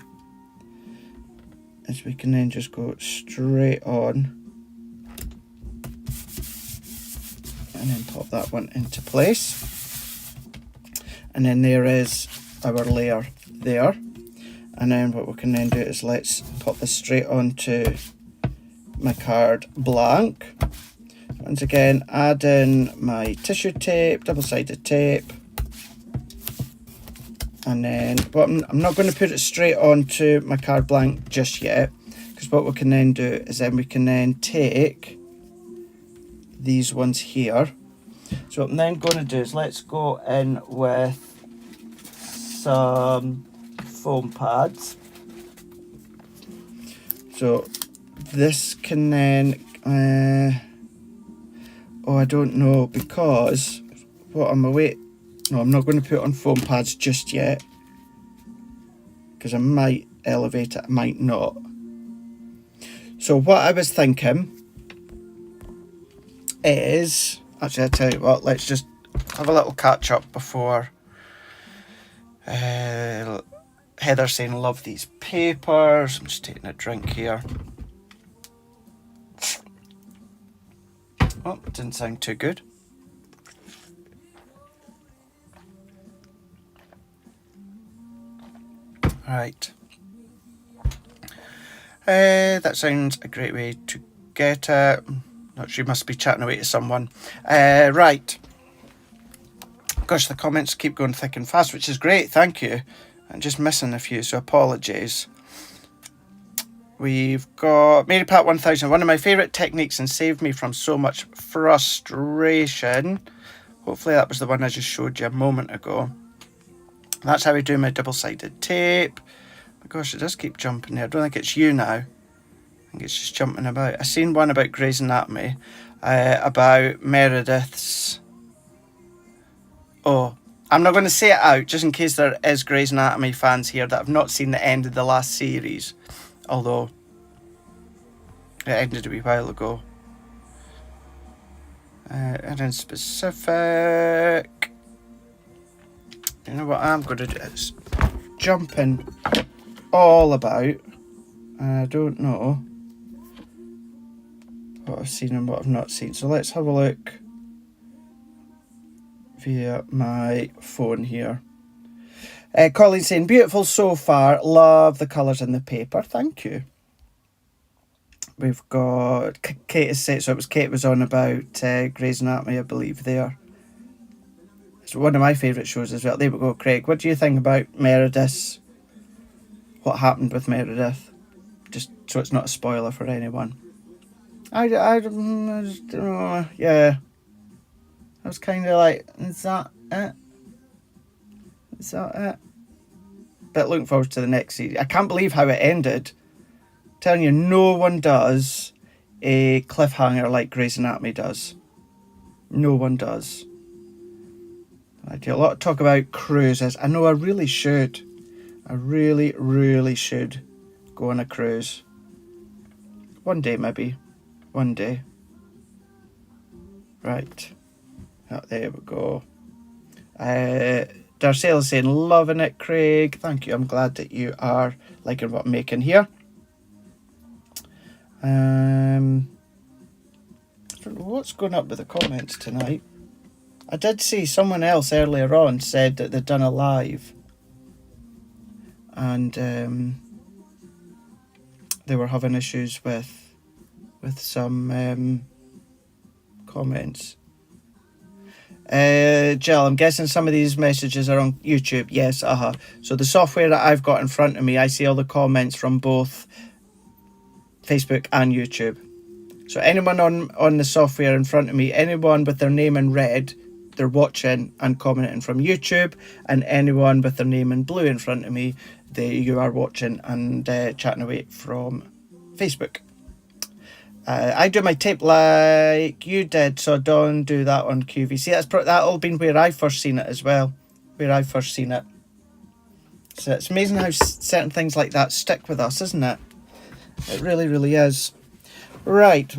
is we can then just go straight on and then pop that one into place. And then there is our layer there. And then what we can then do is let's pop this straight onto my card blank. Once again, add in my tissue tape, double-sided tape. And then, but I'm not going to put it straight onto my card blank just yet, because what we can then do is then we can then take these ones here. So what I'm then going to do is let's go in with some foam pads. So this can then, oh, I don't know, because what am I wait? No, I'm not going to put on foam pads just yet, because I might elevate it, I might not. So what I was thinking is, actually I'll tell you what, let's just have a little catch up before Heather saying love these papers. I'm just taking a drink here. Oh, it didn't sound too good. Right. That sounds a great way to get it. Not sure, you must be chatting away to someone. Right. Gosh, the comments keep going thick and fast, which is great, thank you. I'm just missing a few, so apologies. We've got Mary Pat 1000. One of my favourite techniques and saved me from so much frustration. Hopefully that was the one I just showed you a moment ago. That's how I do my double-sided tape. Oh gosh, it does keep jumping there. I don't think it's you now. I think it's just jumping about. I seen one about Grey's Anatomy, about Meredith's. Oh, I'm not going to say it out, just in case there is Grey's Anatomy fans here that have not seen the end of the last series. Although, it ended a wee while ago. And in specific, you know what I'm going to do? It's jumping all about. I don't know what I've seen and what I've not seen. So let's have a look via my phone here. Colin's saying, beautiful so far. Love the colours in the paper. Thank you. We've got Kate is saying, so it was Kate was on about Grey's Anatomy, I believe, there. It's one of my favourite shows as well. There we go, Craig. What do you think about Meredith? What happened with Meredith? Just so it's not a spoiler for anyone. I just don't know. Yeah. I was kind of like, is that it? Is that it? But looking forward to the next series. I can't believe how it ended. I'm telling you, no one does a cliffhanger like Grey's Anatomy does. No one does. I do a lot of talk about cruises. I know I really should. I really, really should go on a cruise. One day, maybe. One day. Right. Oh, there we go. Darcel is saying, loving it, Craig. Thank you. I'm glad that you are liking what I'm making here. I don't know what's going up with the comments tonight. I did see someone else earlier on said that they'd done a live. And they were having issues with some comments. Jill, I'm guessing some of these messages are on YouTube. Yes, So the software that I've got in front of me, I see all the comments from both Facebook and YouTube. So anyone on the software in front of me, anyone with their name in red, they're watching and commenting from YouTube, and anyone with their name in blue in front of me, you are watching and chatting away from Facebook. I do my tape like you did, so don't do that on QVC. That'll been where I first seen it as well. Where I first seen it. So it's amazing how certain things like that stick with us, isn't it? It really, really is. Right.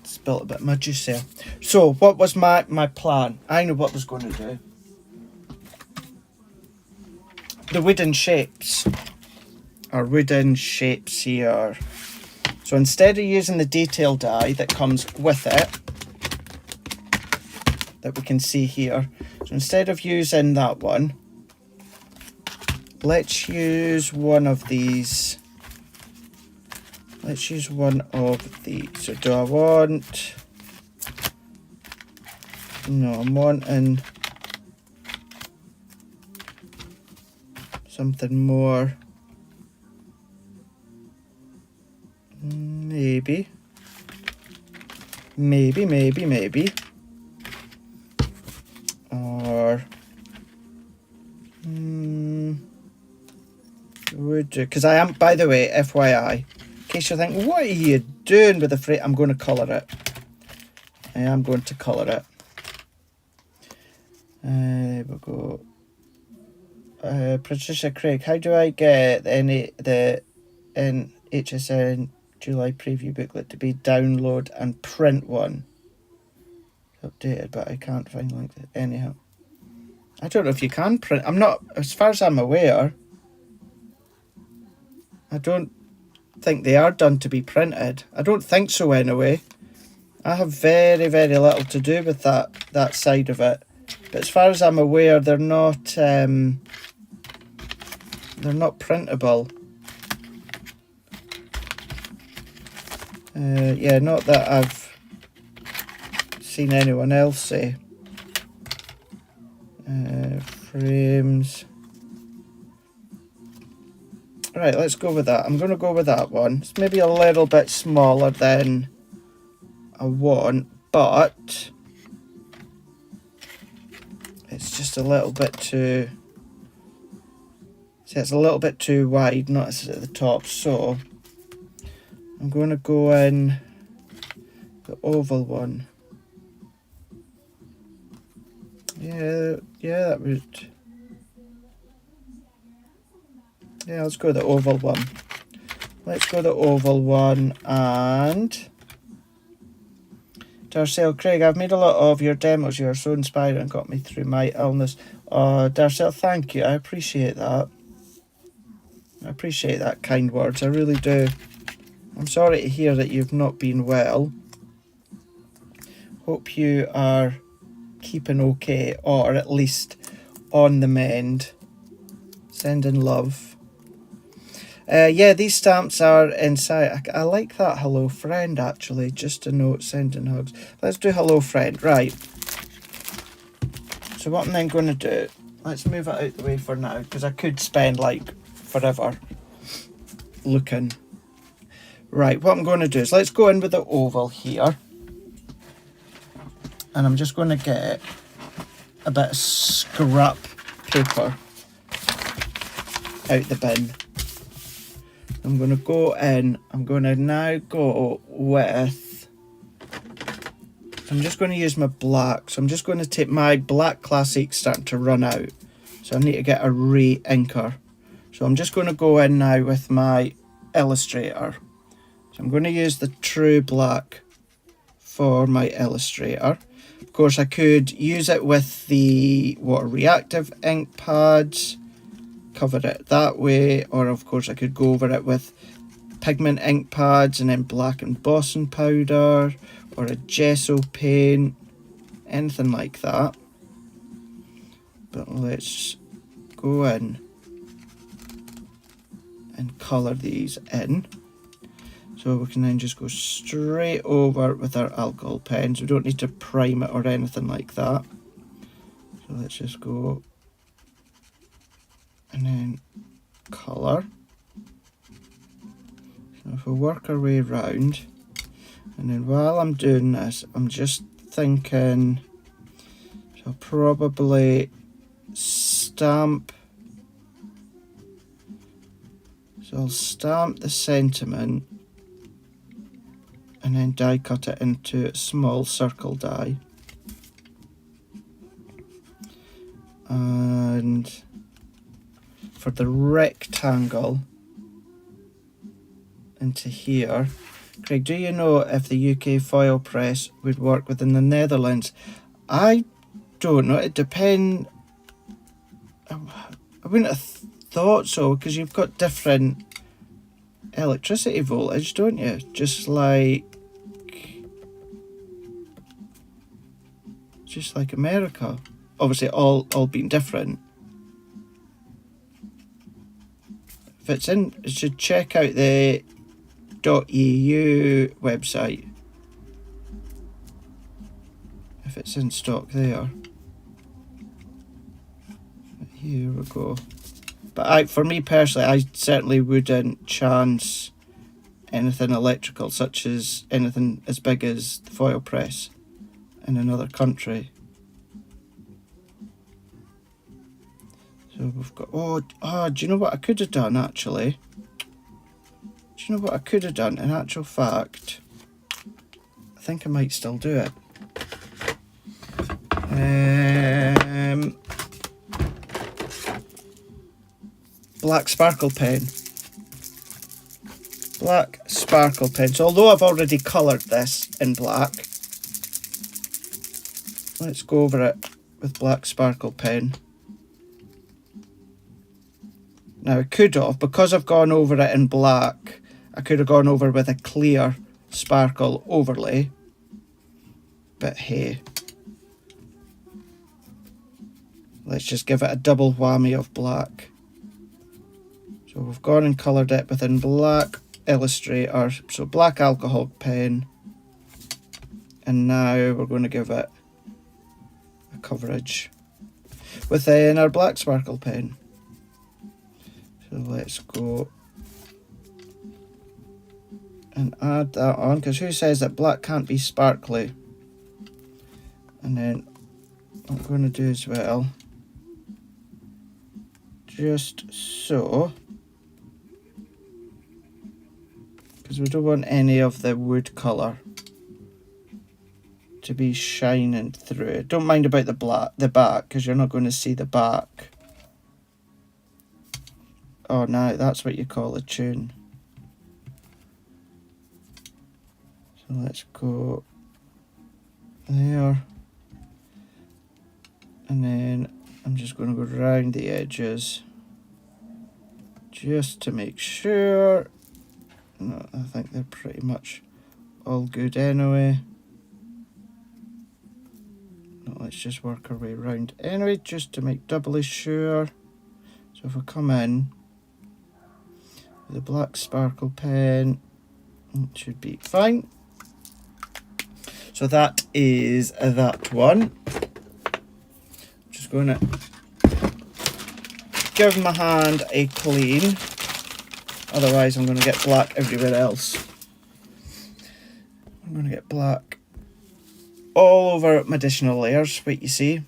Spilled a bit of my juice there. So what was my plan? I know what I was going to do. The wooden shapes. Our wooden shapes here. So instead of using the detail die that comes with it, that we can see here, so instead of using that one, let's use one of these. Let's use one of these. So do I want... No, I'm wanting something more... Maybe. Or... would do... Because I am, by the way, FYI, in case you're thinking, what are you doing with the frame? I'm going to colour it. I am going to colour it. There we go. Patricia Craig, how do I get the NHSN July preview booklet to be download and print one? Updated, but I can't find link anyhow. I don't know if you can print. I'm not, as far as I'm aware, I don't think they are done to be printed. I don't think so anyway. I have very, very little to do with that side of it. But as far as I'm aware, they're not printable. Yeah, not that I've seen anyone else say. Frames. Right, let's go with that. I'm going to go with that one. It's maybe a little bit smaller than I want, but it's just a little bit too See, it's a little bit too wide, not at the top, so I'm going to go in the oval one. Yeah, that would... Yeah, let's go the oval one. Let's go the oval one, and... Darcel, Craig, I've made a lot of your demos. You are so inspiring and got me through my illness. Darcel, thank you. I appreciate that. I appreciate that kind words. I really do. I'm sorry to hear that you've not been well. Hope you are keeping okay, or at least on the mend. Sending love. Yeah, these stamps are inside. I like that hello friend, actually. Just a note, sending hugs. Let's do hello friend. Right. So what I'm then going to do, let's move it out the way for now, because I could spend like forever looking. Right, what I'm going to do is let's go in with the oval here. And I'm just going to get a bit of scrap paper out the bin. I'm going to go in, I'm going to now go with, I'm just going to use my black. So I'm just going to take my black classic starting to run out. So I need to get a re-inker. So I'm just going to go in now with my Illustrator. So I'm going to use the true black for my Illustrator. Of course, I could use it with the water reactive ink pads, cover it that way, or of course I could go over it with pigment ink pads and then black embossing powder or a gesso paint, anything like that. But let's go in and colour these in. So we can then just go straight over with our alcohol pens. We don't need to prime it or anything like that. So let's just go and then colour. So if we work our way around, and then while I'm doing this, I'm just thinking, so I'll probably stamp, so I'll stamp the sentiment and then die cut it into a small circle die. And for the rectangle into here, Craig, do you know if the UK foil press would work within the Netherlands? I don't know. It depends. I wouldn't have thought so, because you've got different electricity voltage, don't you? Just like America. Obviously all being different. If it's in, you should check out the .eu website if it's in stock there. Here we go. But for me personally, I certainly wouldn't chance anything electrical, such as anything as big as the foil press in another country. So we've got, do you know what I could have done actually? Do you know what I could have done? In actual fact, I think I might still do it. Black sparkle pen. Black sparkle pen. So although I've already coloured this in black, let's go over it with black sparkle pen. Now I could have, because I've gone over it in black, I could have gone over with a clear sparkle overlay. But hey, let's just give it a double whammy of black. So we've gone and coloured it within black Illustrator, so black alcohol pen, and now we're going to give it a coverage within our black sparkle pen. So let's go and add that on, because who says that black can't be sparkly? And then what I'm going to do as well, just so, because we don't want any of the wood colour to be shining through. Don't mind about the back, because you're not going to see the back. Oh no, that's what you call a tune. So let's go there, and then I'm just going to go around the edges just to make sure. No, I think they're pretty much all good anyway. No, let's just work our way around anyway, just to make doubly sure. So if we come in with a black sparkle pen, it should be fine. So that is that one. Just going to give my hand a clean, otherwise I'm going to get black everywhere else. I'm going to get black all over my additional layers. Wait, you see.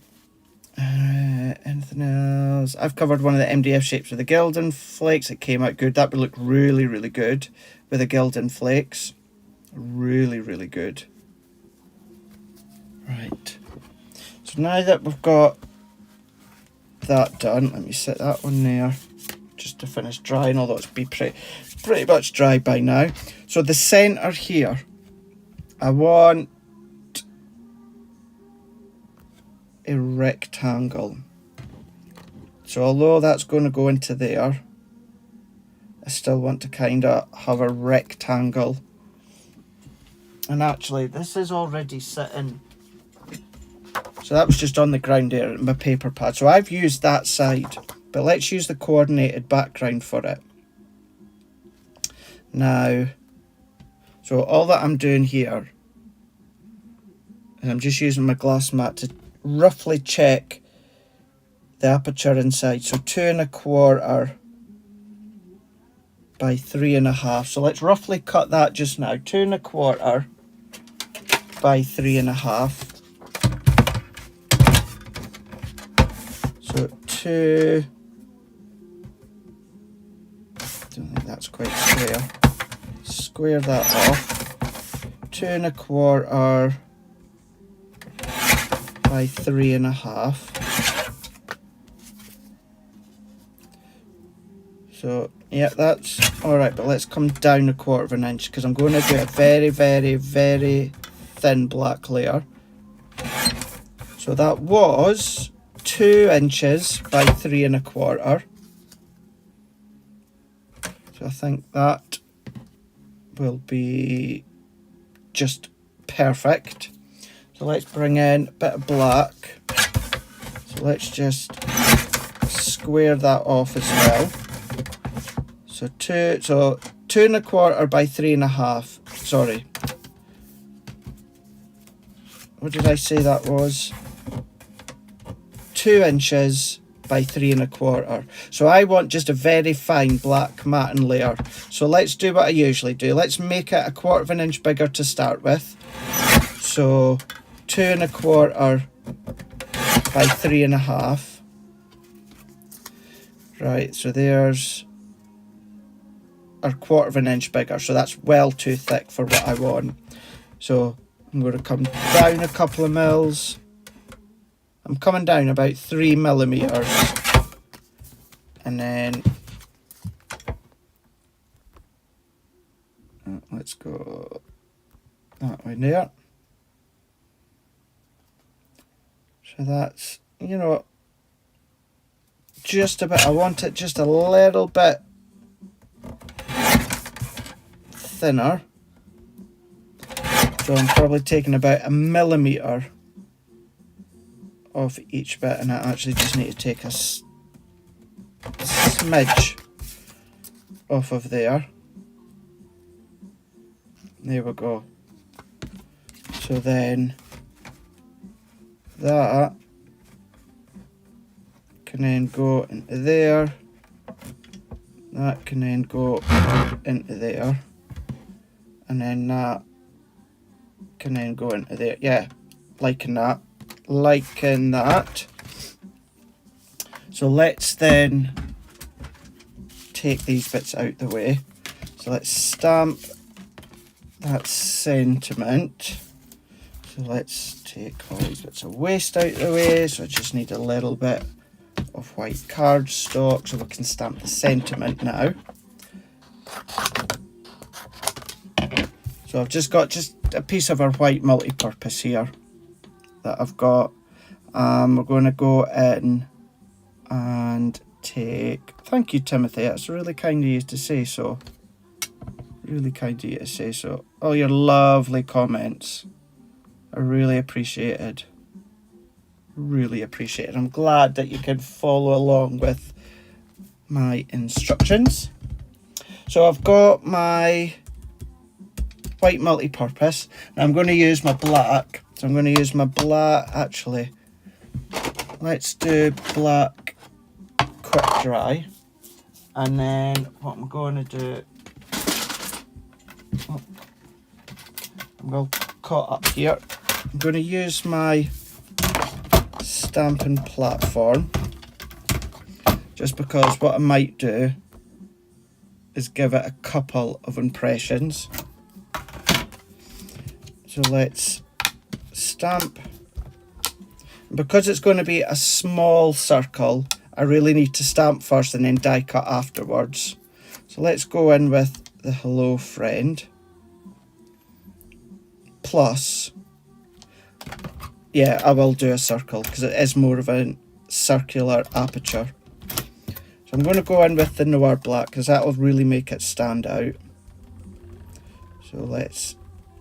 Anything else? I've covered one of the MDF shapes with the gilding flakes. It came out good. That would look really, really good with the gilding flakes. Really, really good. Right. So now that we've got that done, let me set that one there just to finish drying, although it's be pretty much dry by now. So the centre here, I want a rectangle. So although that's going to go into there, I still want to kind of have a rectangle. And actually this is already sitting, so that was just on the ground there in my paper pad, so I've used that side, but let's use the coordinated background for it now. So all that I'm doing here is I'm just using my glass mat to roughly check the aperture inside. So 2 1/4 by 3 1/2. So let's roughly cut that just now. 2 1/4 by 3 1/2. So 2. Don't think that's quite square. Square that off. 2 1/4 by 3 1/2. So yeah, that's all right, but let's come down 1/4 inch, because I'm going to do a very, very, very thin black layer. So that was 2 inches by 3 1/4. So I think that will be just perfect. So let's bring in a bit of black. So let's just square that off as well. So 2 1/4 by 3 1/2. Sorry. What did I say that was? 2 inches by 3 1/4. So I want just a very fine black matten layer. So let's do what I usually do. Let's make it 1/4 inch bigger to start with. So 2 1/4 by 3 1/2. Right, so there's a 1/4 inch bigger. So that's well too thick for what I want. So I'm going to come down a couple of mils. I'm coming down about 3 millimeters, and then let's go that way there. So that's, you know, just a bit. I want it just a little bit thinner. So I'm probably taking about 1 millimeter off each bit, and I actually just need to take a smidge off of there. There we go. So then that can then go into there, that can then go into there, and then that can then go into there. Yeah, liking that. So let's then take these bits out the way. So let's stamp that sentiment. So let's take all these bits of waste out the way. So I just need a little bit of white cardstock so we can stamp the sentiment now. So I've just got a piece of our white multi-purpose here that I've got. We're going to go in and take, thank you Timothy, that's really kind of you to say so. Really kind of you to say so. All your lovely comments are really appreciated. Really appreciated. I'm glad that you can follow along with my instructions. So I've got my white multi-purpose. Now I'm going to use my black. So I'm going to use my black, actually, let's do black quick dry. And then what I'm going to do, I'm going to cut up here. I'm going to use my stamping platform, just because what I might do is give it a couple of impressions. So let's stamp. Because it's going to be a small circle, I really need to stamp first and then die cut afterwards. So let's go in with the hello friend. Plus, yeah, I will do a circle because it is more of a circular aperture. So I'm going to go in with the Noir Black because that will really make it stand out. So let's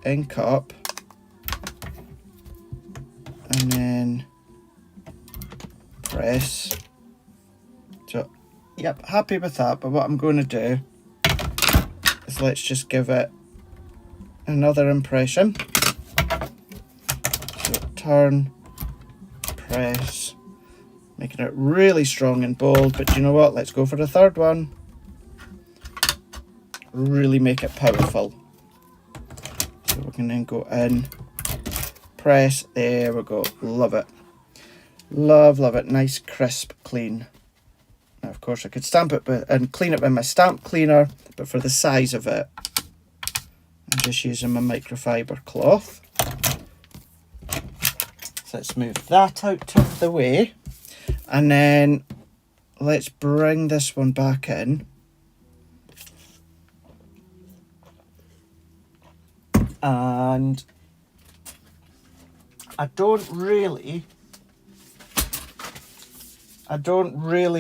ink up. And then press. So, yep, happy with that. But what I'm going to do is let's just give it another impression. So turn, press, making it really strong and bold. But you know what? Let's go for the third one. Really make it powerful. So we can then go in. Press, there we go, love it. Love it, nice, crisp, clean. Now of course I could stamp it and clean it with my stamp cleaner, but for the size of it, I'm just using my microfiber cloth. So let's move that out of the way. And then let's bring this one back in. And I don't really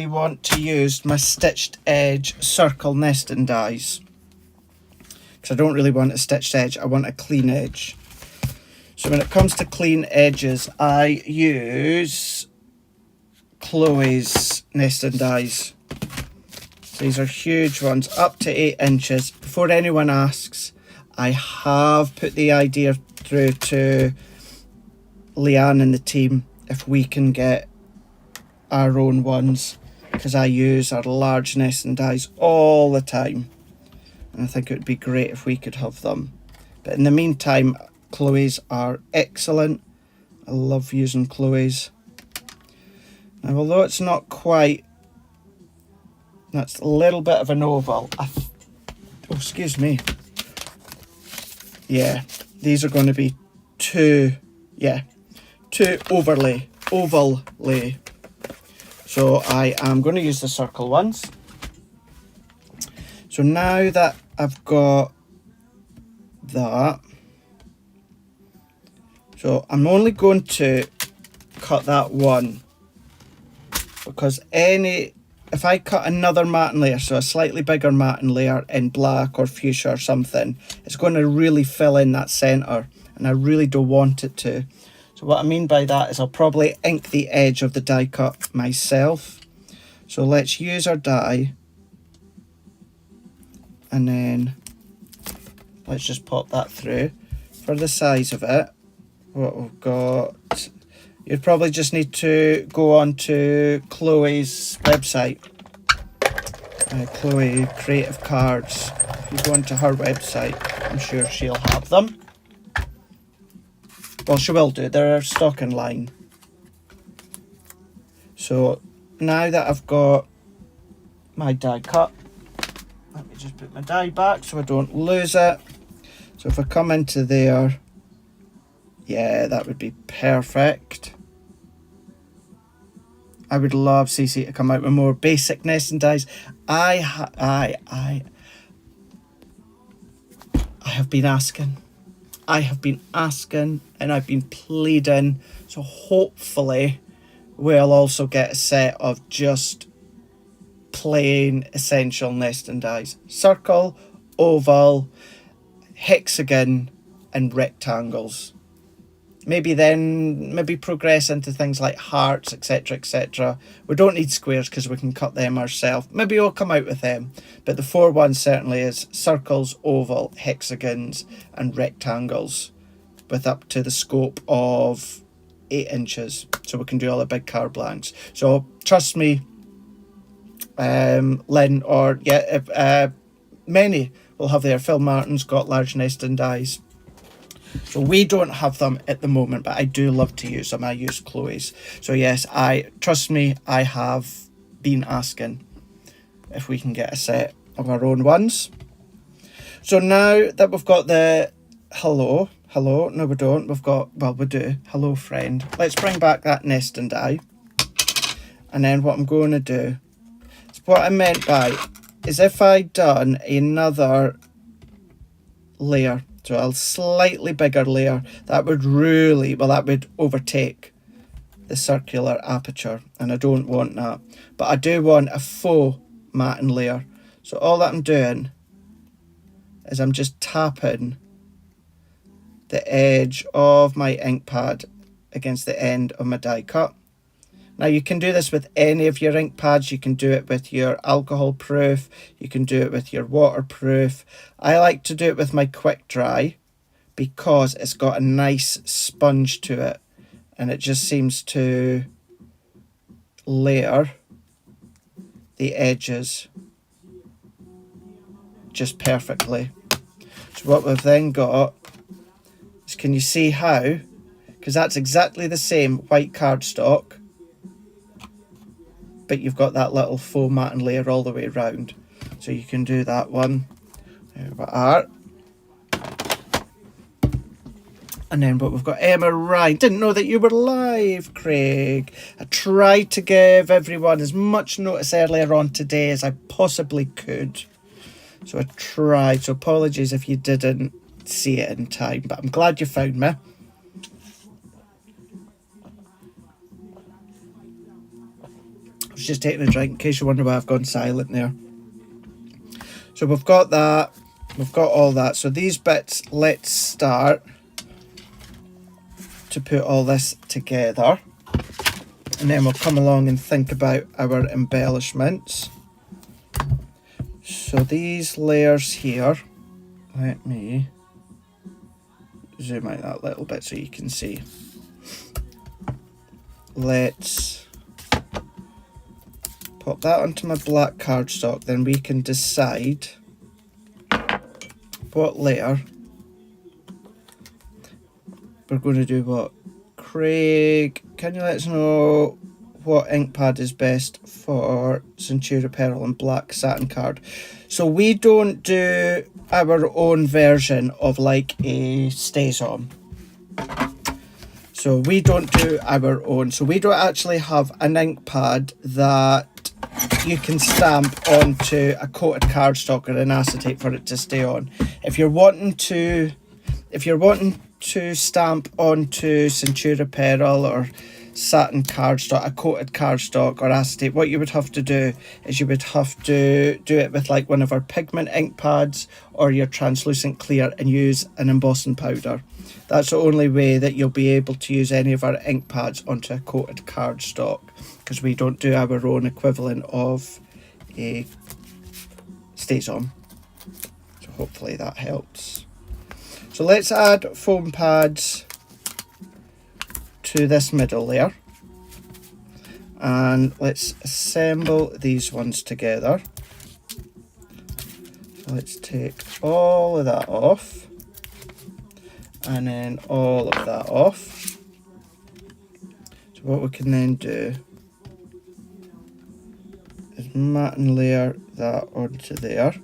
want to use my stitched edge circle nesting dies, because I don't really want a stitched edge, I want a clean edge. So when it comes to clean edges, I use Chloe's nesting dies. So these are huge ones, up to 8 inches. Before anyone asks, I have put the idea through to Leanne and the team if we can get our own ones, because I use our large nesting dies all the time and I think it would be great if we could have them. But in the meantime, Chloe's are excellent. I love using Chloe's. Now although it's not quite, that's a little bit of an oval. Oh, excuse me. Yeah, these are going to be too oval lay. So I am going to use the circle ones. So now that I've got that, so I'm only going to cut that one, because if I cut another matting layer, so a slightly bigger matting layer in black or fuchsia or something, it's going to really fill in that centre, and I really don't want it to. So what I mean by that is I'll probably ink the edge of the die cut myself. So let's use our die, and then let's just pop that through. For the size of it, what we've got, you'd probably just need to go on to Chloe's website, Chloe Creative Cards. If you go onto her website, I'm sure she'll have them. Well, she will do, they're stock in line. So now that I've got my die cut, just put my die back so I don't lose it. So if I come into there, yeah, that would be perfect. I would love CC to come out with more basic nesting dies. I have been asking. I have been asking and I've been pleading. So hopefully we'll also get a set of just plain essential nesting dies. Circle, oval, hexagon and rectangles. Maybe progress into things like hearts, etc, etc. We don't need squares because we can cut them ourselves. Maybe we'll come out with them, but the 4 ones certainly is circles, oval, hexagons and rectangles, with up to the scope of 8 inches, so we can do all the big card blanks. So trust me, Lynn, or many will have their Phil Martin's got large nesting dies. So we don't have them at the moment, but I do love to use them. I use Chloe's. So yes, trust me, I have been asking if we can get a set of our own ones. So now that we've got the hello, no we don't, we do, hello friend. Let's bring back that nesting die. And then what I'm going to do, what I meant by, is if I'd done another layer, so a slightly bigger layer, that would really, that would overtake the circular aperture, and I don't want that. But I do want a faux matting layer. So all that I'm doing is I'm just tapping the edge of my ink pad against the end of my die cut. Now you can do this with any of your ink pads. You can do it with your alcohol proof. You can do it with your waterproof. I like to do it with my quick dry because it's got a nice sponge to it and it just seems to layer the edges just perfectly. So what we've then got is, can you see how? Because that's exactly the same white cardstock, but you've got that little faux matting layer all the way around. So you can do that one. There we are. And then what we've got, Emma Ryan. Didn't know that you were live, Craig. I tried to give everyone as much notice earlier on today as I possibly could. So I tried. So apologies if you didn't see it in time, but I'm glad you found me. I was just taking a drink in case you wonder why I've gone silent there. So we've got that, we've got all that. So these bits, let's start to put all this together, and then we'll come along and think about our embellishments. So these layers here, let me zoom out that little bit so you can see. Let's pop that onto my black cardstock, then we can decide what layer we're going to do. What, Craig, can you let us know what ink pad is best for Centura Pearl and black satin card? So we don't do our own version of like a stays on. So we don't do our own. So we don't actually have an ink pad that you can stamp onto a coated cardstock or an acetate for it to stay on. If you're wanting to stamp onto Centura Pearl or satin cardstock, a coated cardstock or acetate, what you would have to do is you would have to do it with like one of our pigment ink pads or your translucent clear and use an embossing powder. That's the only way that you'll be able to use any of our ink pads onto a coated cardstock, because we don't do our own equivalent of a stays on. So hopefully that helps. So let's add foam pads to this middle layer, and let's assemble these ones together. So let's take all of that off, and then all of that off. So what we can then do is mat and layer that onto there.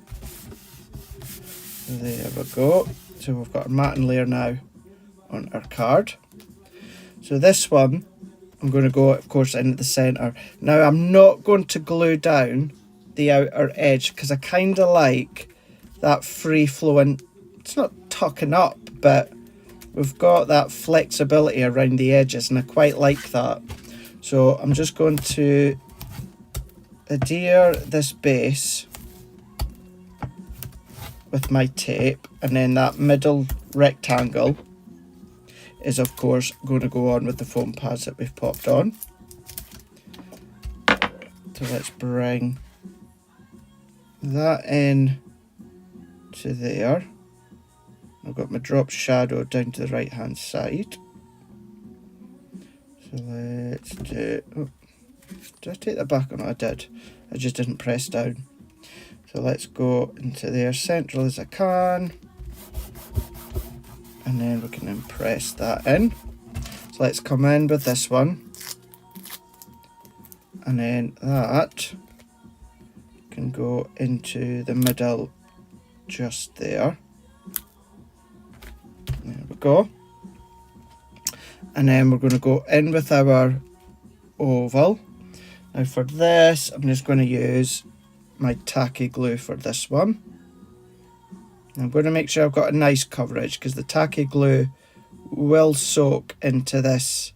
There we go. So we've got a matting layer now on our card. So this one, I'm going to go, of course, in at the centre. Now, I'm not going to glue down the outer edge because I kind of like that free-flowing, it's not tucking up, but we've got that flexibility around the edges, and I quite like that. So I'm just going to adhere this base with my tape, and then that middle rectangle is of course going to go on with the foam pads that we've popped on. So let's bring that in to there. I've got my drop shadow down to the right hand side. So let's do, oh, did I take that back or not? I did. I just didn't press down. So let's go into there central as I can. And then we can then press that in. So let's come in with this one. And then that can go into the middle just there. There we go. And then we're going to go in with our oval. Now for this, I'm just going to use my tacky glue for this one. I'm going to make sure I've got a nice coverage because the tacky glue will soak into this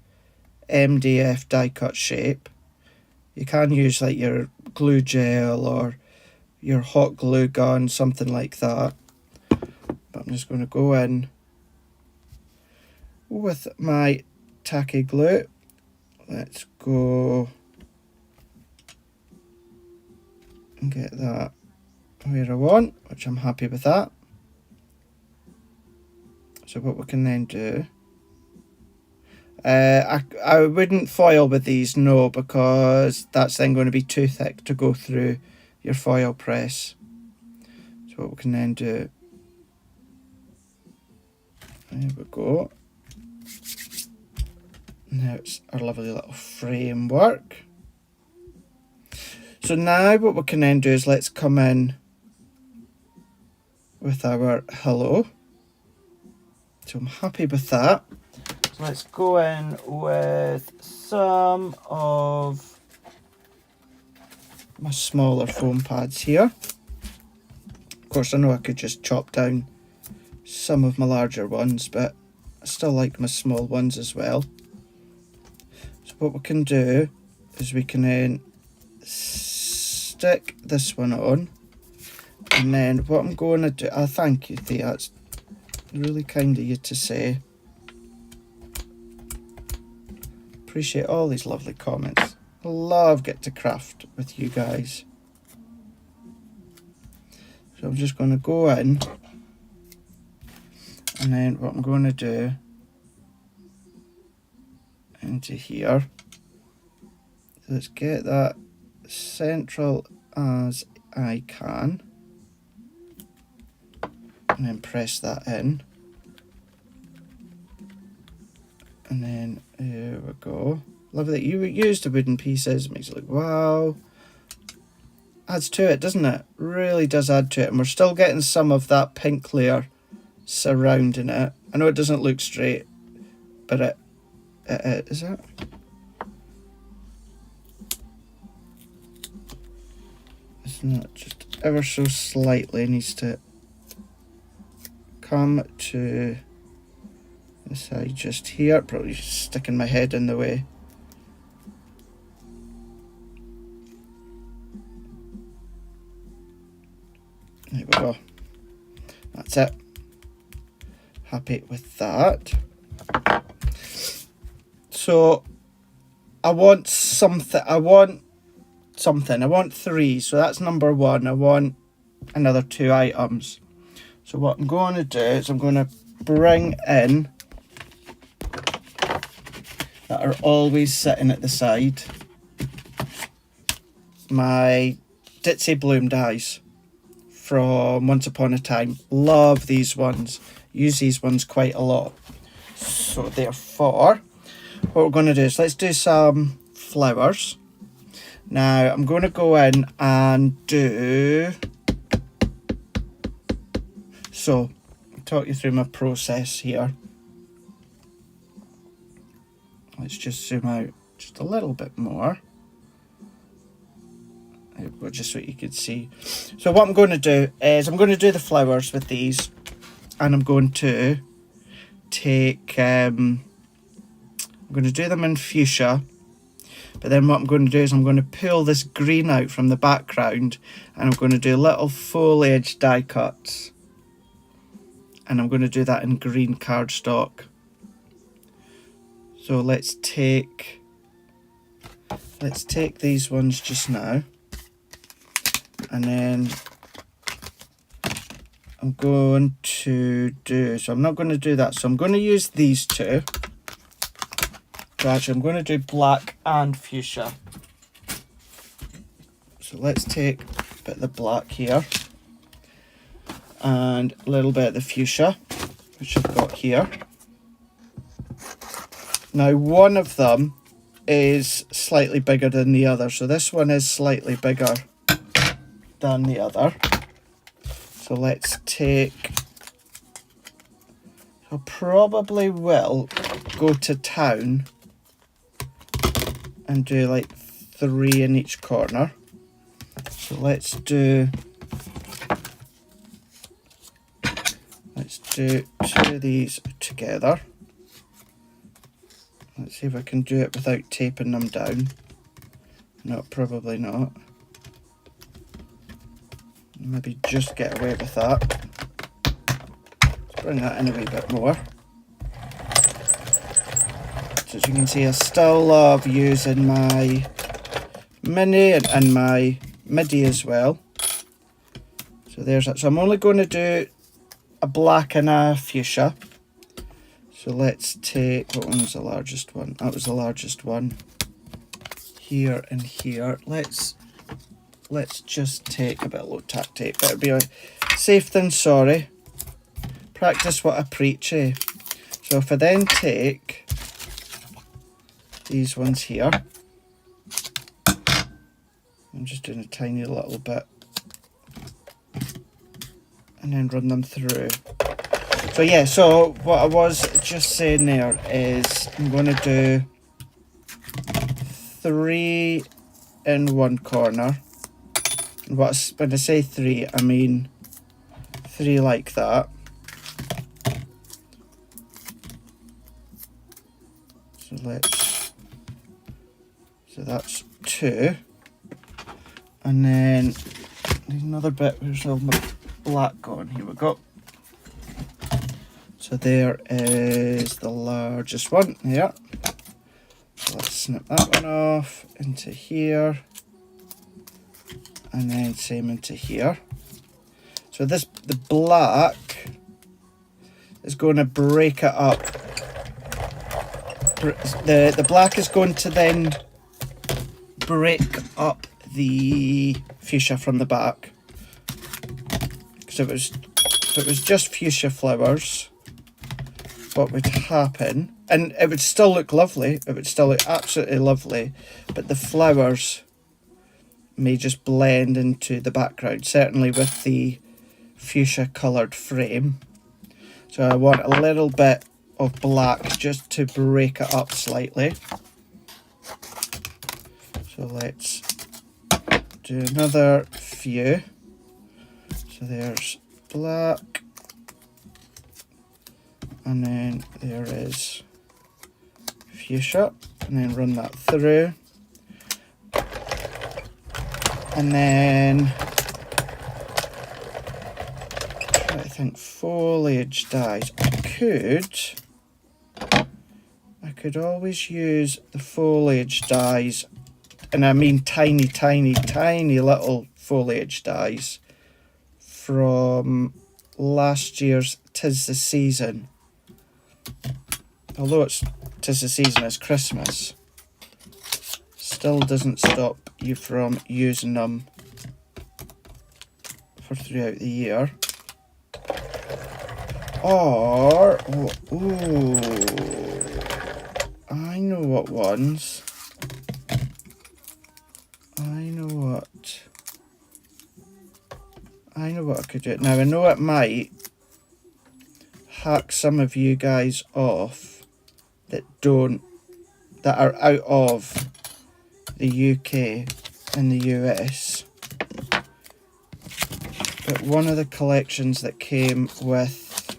MDF die cut shape. You can use like your glue gel or your hot glue gun, something like that. But I'm just going to go in with my tacky glue. Let's go and get that where I want, which I'm happy with that. So what we can then do, I wouldn't foil with these, no, because that's then going to be too thick to go through your foil press. So what we can then do, there we go. Now it's our lovely little framework. So now what we can then do is let's come in with our hello. So I'm happy with that. So let's go in with some of my smaller foam pads here. Of course, I know I could just chop down some of my larger ones, but I still like my small ones as well. So what we can do is we can then stick this one on, and then what I'm going to do, thank you Thea, that's really kind of you to say. Appreciate all these lovely comments. I love getting to craft with you guys. So I'm just going to go in, and then what I'm going to do into here, so let's get that central as I can, and then press that in, and then there we go. Love that you used the wooden pieces, makes it look wow. Adds to it, doesn't it? Really does add to it, and we're still getting some of that pink layer surrounding it. I know it doesn't look straight, but it is it? It's not, just ever so slightly needs to come to the side just here. Probably sticking my head in the way. There we go. That's it. Happy with that. So I want something. I want 3. So that's number 1. I want another 2 items. So what I'm going to do is I'm going to bring in, that are always sitting at the side, my Ditzy Bloom dies from Once Upon a Time. Love these ones. Use these ones quite a lot. So therefore, what we're going to do is let's do some flowers. Now I'm going to go in and do So, I'll talk you through my process here. Let's just zoom out just a little bit more. There we go, just so you can see. So what I'm going to do is I'm going to do the flowers with these, and I'm going to take, I'm going to do them in fuchsia, but then what I'm going to do is I'm going to pull this green out from the background, and I'm going to do little foliage die cuts, and I'm going to do that in green cardstock. So let's take these ones just now, and then I'm going to do, so I'm not going to do that, so I'm going to use these two. So actually I'm going to do black and fuchsia. So let's take a bit of the black here and a little bit of the fuchsia, which I've got here. Now one of them is slightly bigger than the other, so this one is slightly bigger than the other. So let's take, I probably will go to town and do like 3 in each corner. So let's do 2 of these together. Let's see if I can do it without taping them down. No, probably not. Maybe just get away with that. Let's bring that in a wee bit more. So as you can see, I still love using my mini and my midi as well. So there's that. So I'm only going to do a black and a fuchsia. So let's take, what one was the largest one? That was the largest one. Here and here. Let's just take a bit of low tack tape. Better be safe than sorry. Practice what I preach, eh? So if I then take these ones here, I'm just doing a tiny little bit, and then run them through. So yeah, so what I was just saying there is I'm going to do 3 in one corner. And when I say 3, I mean 3 like that. So that's 2. And then there's another bit, where's all my black gone? Here we go. So there is the largest one there. So let's snip that one off into here. And then same into here. So the black is going to break it up. The black is going to then break up the fuchsia from the back. Because if it was just fuchsia flowers, what would happen, and it would still look lovely, it would still look absolutely lovely, but the flowers may just blend into the background, certainly with the fuchsia coloured frame. So I want a little bit of black just to break it up slightly. So let's do another few. So there's black, and then there is fuchsia, and then run that through. And then I think foliage dyes. I could always use the foliage dyes, and I mean tiny, tiny, tiny little foliage dyes from last year's 'Tis the Season. Although tis the season is Christmas, still doesn't stop you from using them for throughout the year. Or, ooh, I know what ones. I know what I could do. Now I know it might hack some of you guys off that are out of the UK and the US. But one of the collections that came with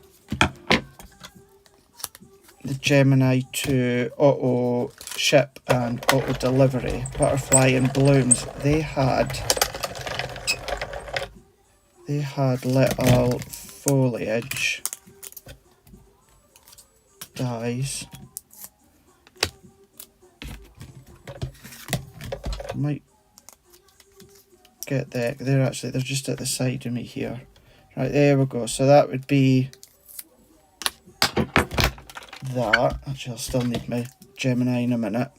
the Gemini 2 auto ship and auto delivery, Butterfly and Blooms, they had little foliage dies. Might get there. They're just at the side of me here. Right, there we go. So that would be that. Actually, I'll still need my Gemini in a minute.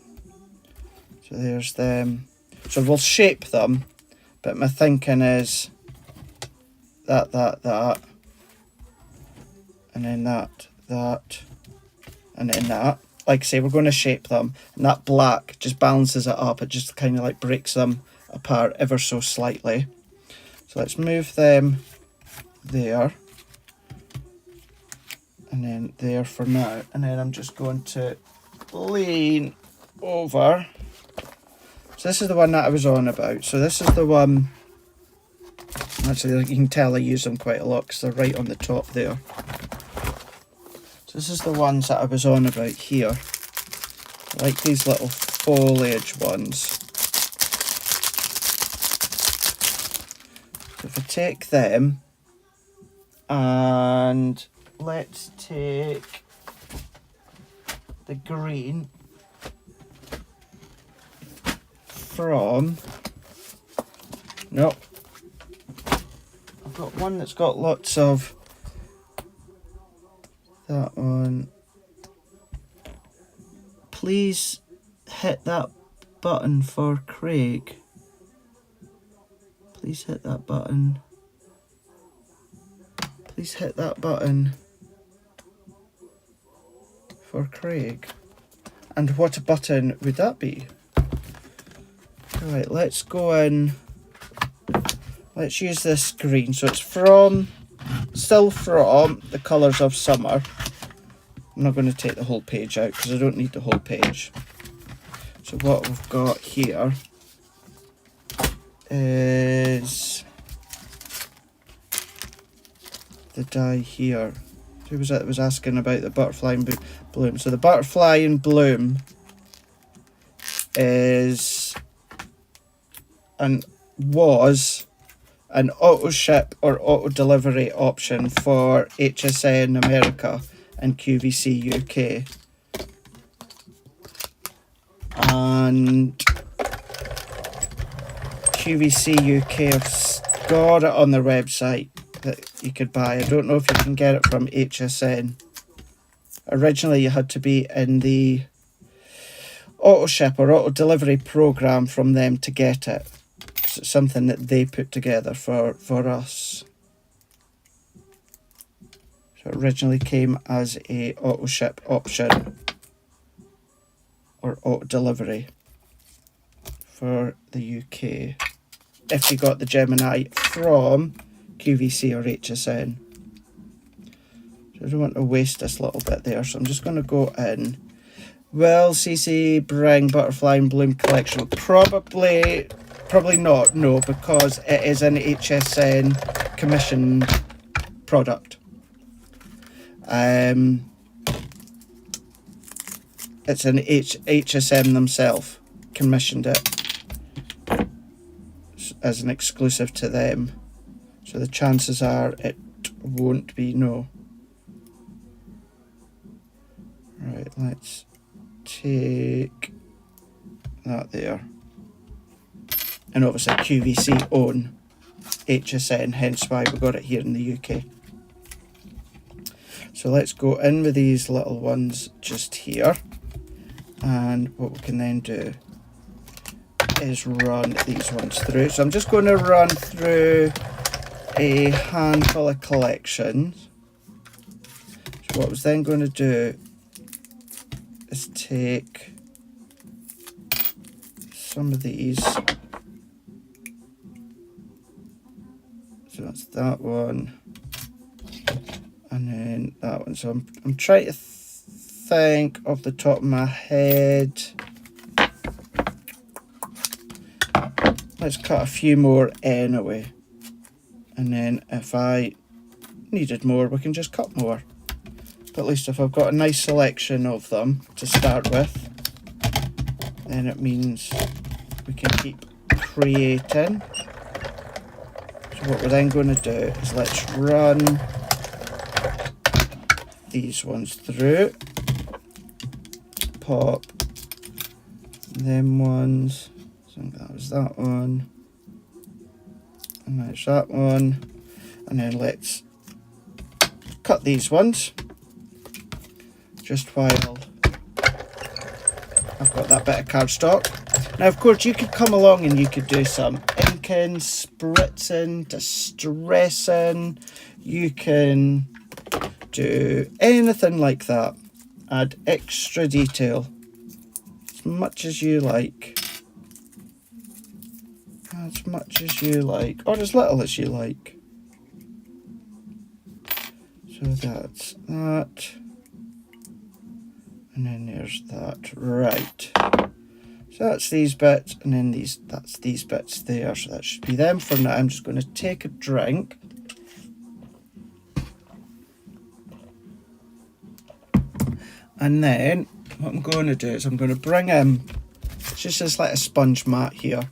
So there's them. So we'll shape them, but my thinking is that, and then that, and then that. Like I say, we're going to shape them, and that black just balances it up. It just kind of like breaks them apart ever so slightly. So let's move them there, and then there for now, and then I'm just going to lean over. So this is the one that I was on about. So this is the one, actually you can tell I use them quite a lot because they're right on the top there. So this is the ones that I was on about here, like these little foliage ones. So if I take them, and let's take the green from, no, I've got one that's got lots of, that one. Please hit that button for Craig. Please hit that button. Please hit that button for Craig. And what button would that be? Right, let's go in. Let's use this green. So it's still from the Colours of Summer. I'm not going to take the whole page out because I don't need the whole page. So what we've got here is the die here. Who was that was asking about the Butterfly and Bloom? So the Butterfly and Bloom was an auto ship or auto delivery option for HSN America and QVC UK. And QVC UK have got it on their website that you could buy. I don't know if you can get it from HSN. Originally you had to be in the auto ship or auto delivery program from them to get it. It's something that they put together for us. So it originally came as a auto ship option or auto delivery for the UK if you got the Gemini from QVC or HSN. So I don't want to waste this little bit there, so I'm just going to go in. Will CC bring Butterfly and Bloom collection? Probably not, no, because it is an HSN commissioned product. It's an HSN themselves commissioned it as an exclusive to them. So the chances are it won't be, no. Right, let's take that there. And obviously QVC own HSN, hence why we got it here in the UK. So let's go in with these little ones just here. And what we can then do is run these ones through. So I'm just going to run through a handful of collections. So what I was then going to do is take some of these. So that's that one and then that one. So I'm trying to think off the top of my head. Let's cut a few more anyway, and then if I needed more we can just cut more. But at least if I've got a nice selection of them to start with, then it means we can keep creating. So what we're then going to do is let's run these ones through, pop them ones. So that was that one, and that's that one, and then let's cut these ones just while I've got that bit of cardstock. Now of course you could come along and you could do some inking, spritzing, distressing, you can do anything like that, add extra detail as much as you like. As much as you like, or as little as you like. So that's that, and then there's that. Right, so that's these bits, and then that's these bits there, so that should be them for now. I'm just going to take a drink. And then what I'm going to do is I'm going to bring in, it's just this like a sponge mat here.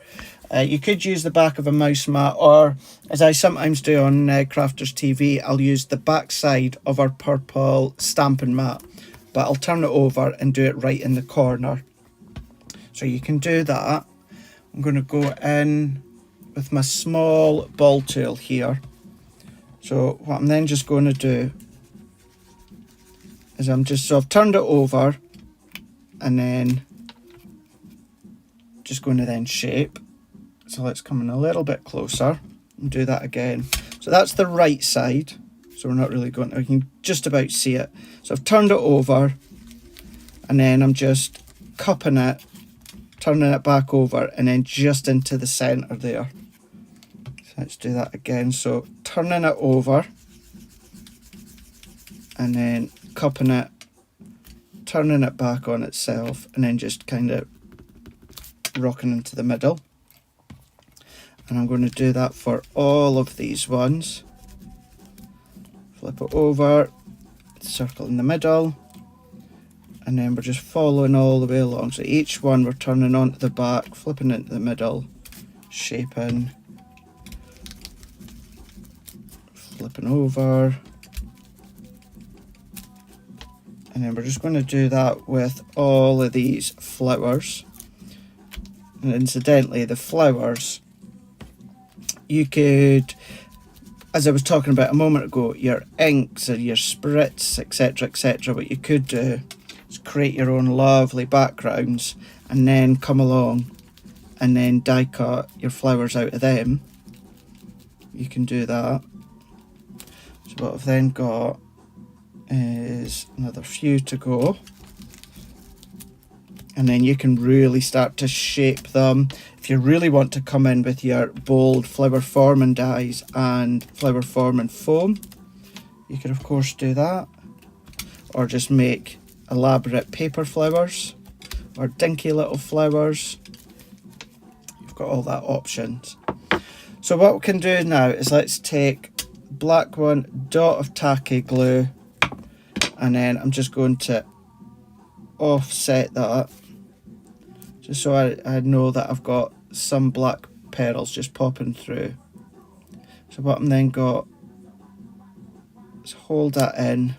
You could use the back of a mouse mat, or as I sometimes do on Crafters TV, I'll use the back side of our purple stamping mat, but I'll turn it over and do it right in the corner. So you can do that. I'm going to go in with my small ball tool here. So what I'm then just going to do is so I've turned it over, and then just going to then shape. So let's come in a little bit closer and do that again. So that's the right side. So we're not really going to, we can just about see it. So I've turned it over, and then I'm just cupping it, turning it back over, and then just into the center there. So let's do that again. So turning it over, and then cupping it, turning it back on itself, and then just kind of rocking into the middle. And I'm going to do that for all of these ones. Flip it over, circle in the middle, and then we're just following all the way along. So each one we're turning onto the back, flipping into the middle, shaping, flipping over, and then we're just going to do that with all of these flowers. And incidentally, the flowers, you could, as I was talking about a moment ago, your inks or your spritz, etc., what you could do is create your own lovely backgrounds and then come along and then die cut your flowers out of them. You can do that. So what I've then got is another few to go, and then you can really start to shape them. If you really want to come in with your bold flower forming dies and flower forming foam, you could of course do that, or just make elaborate paper flowers or dinky little flowers. You've got all that options. So what we can do now is let's take black one, dot of tacky glue, and then I'm just going to offset that just so I know that I've got some black petals just popping through. So what I'm then got is hold that in,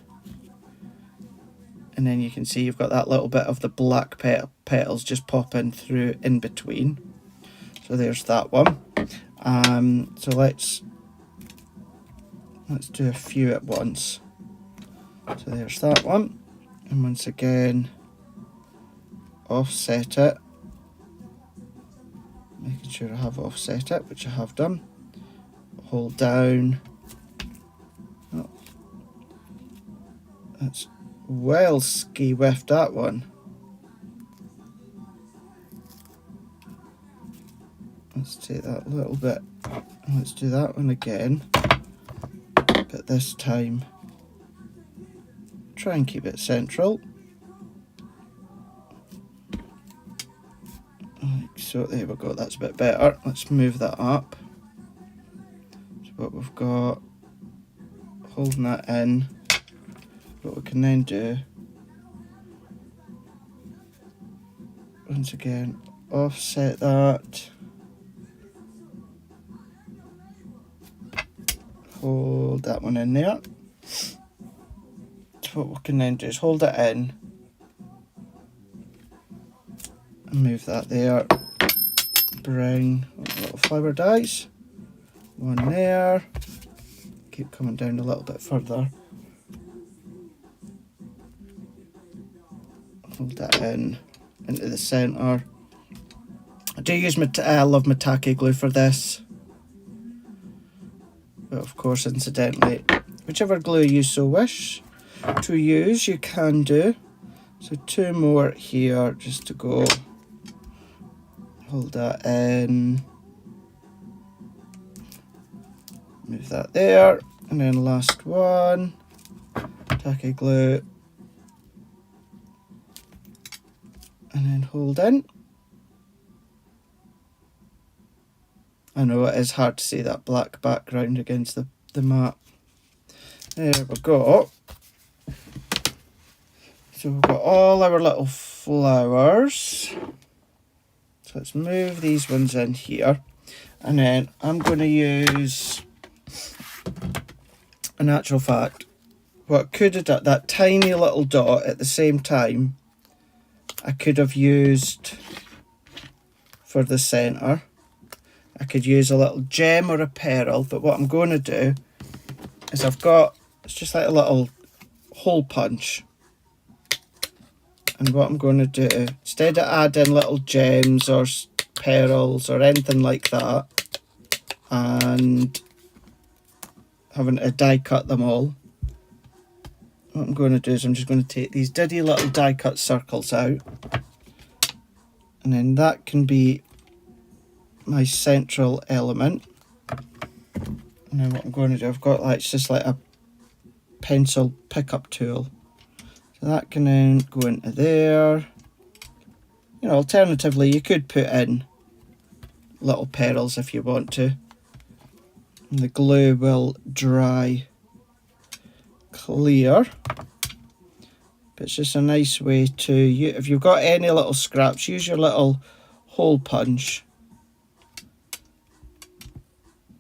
and then you can see you've got that little bit of the black petals just popping through in between. So there's that one. So let's do a few at once. So there's that one, and once again offset it, making sure I have offset it, which I have done. Hold down. Oh, that's well ski whiffed, that one. Let's take that little bit, let's do that one again, but this time try and keep it central. Like so, there we go, that's a bit better. Let's move that up. So what we've got, holding that in, what we can then do, once again, offset that, hold that one in there. So what we can then do is hold it in and move that there. Bring little flower dies, one there, keep coming down a little bit further. Hold that in into the centre. I do use I love my tacky glue for this, but of course, incidentally, whichever glue you so wish to use, you can do. So 2 more here just to go. Hold that in, move that there, and then last one, tacky glue, and then hold in. I know it is hard to see that black background against the mat. There we go. So we've got all our little flowers. So let's move these ones in here. And then I'm going to use, in actual fact, what could have done, that tiny little dot at the same time, I could have used for the centre. I could use a little gem or a pearl, but what I'm going to do is I've got, it's just like a little hole punch. And what I'm going to do, instead of adding little gems or pearls or anything like that, and having to die cut them all, what I'm going to do is I'm just going to take these diddy little die cut circles out, and then that can be my central element. And then what I'm going to do, I've got like, it's just like a pencil pickup tool, so that can then go into there. You know, alternatively you could put in little pearls if you want to, and the glue will dry clear. But it's just a nice way to, if you've got any little scraps, use your little hole punch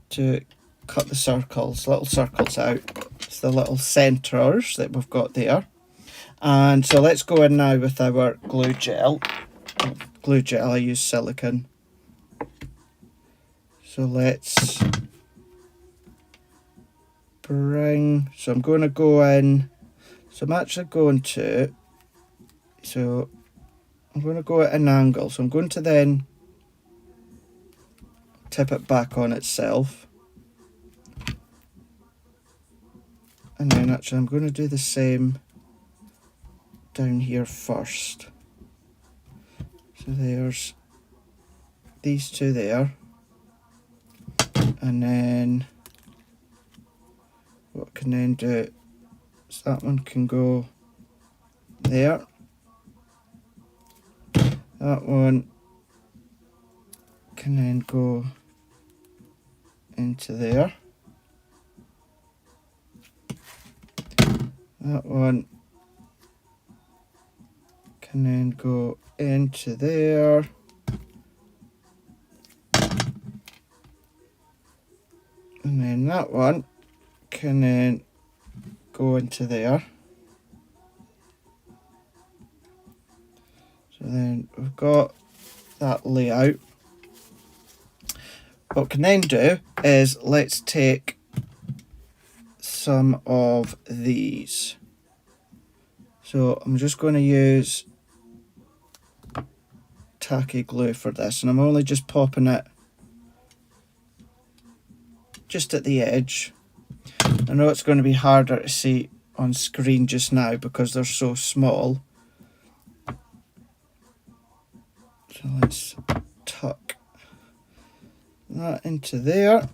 to cut the circles, little circles out. It's the little centres that we've got there. And so let's go in now with our glue gel. Glue gel, I use silicone. So let's bring, so I'm going to go in, so I'm actually going to, so I'm going to go at an angle. So I'm going to then tip it back on itself. And then actually I'm going to do the same down here first. So there's these two there. And then what I can then do is that one can go there. That one can then go into there. That one can then go into there. And then that one can then go into there. So then we've got that layout. What we can then do is let's take some of these. So I'm just going to use tacky glue for this, and I'm only just popping it just at the edge. I know it's going to be harder to see on screen just now because they're so small. So let's tuck that into there,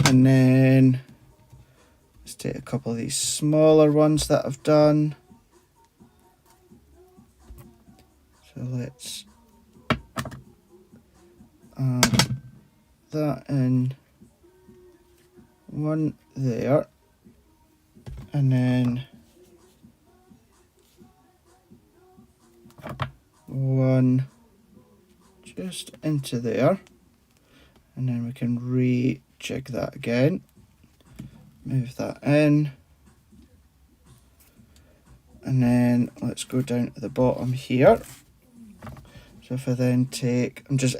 and then Let's take a couple of these smaller ones that I've done. So let's add that in, one there, and then one just into there, and then we can rejig that again, move that in, and then let's go down to the bottom here. So if I then take, I'm just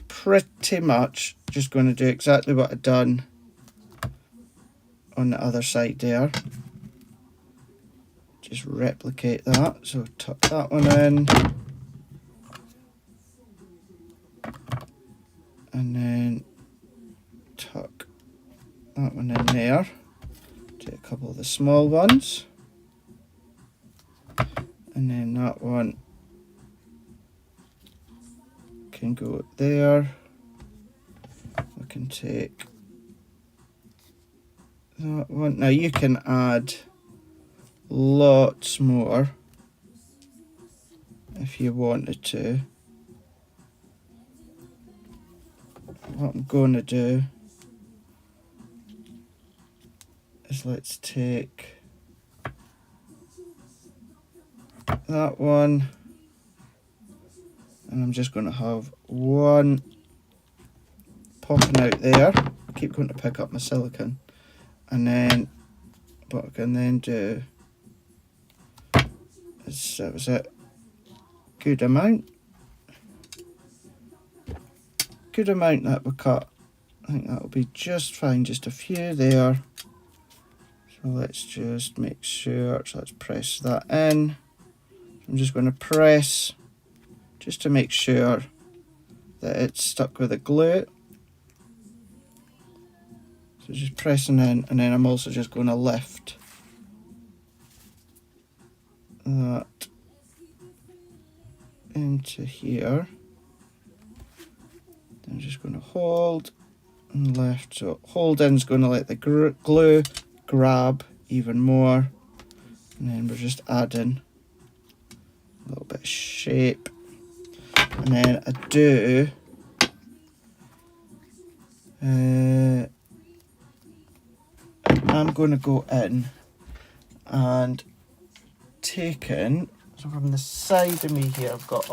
pretty much just going to do exactly what I've done on the other side there. Just replicate that, so tuck that one in, and then tuck that one in there. Take a couple of the small ones, and then that one can go there. We can take that one. Now you can add lots more if you wanted to. What I'm going to do is let's take that one, and I'm just going to have one popping out there. I keep going to pick up my silicone, and then what I can then do is, that was it, good amount that we cut. I think that'll be just fine, just a few there. So let's just make sure, so let's press that in. I'm just going to press just to make sure that it's stuck with the glue. So just pressing in, and then I'm also just going to lift that into here. Then I'm just going to hold and lift. So holding is going to let the glue grab even more, and then we're just adding a little bit of shape. And then I'm going to go in and taking, so from the side of me here, I've got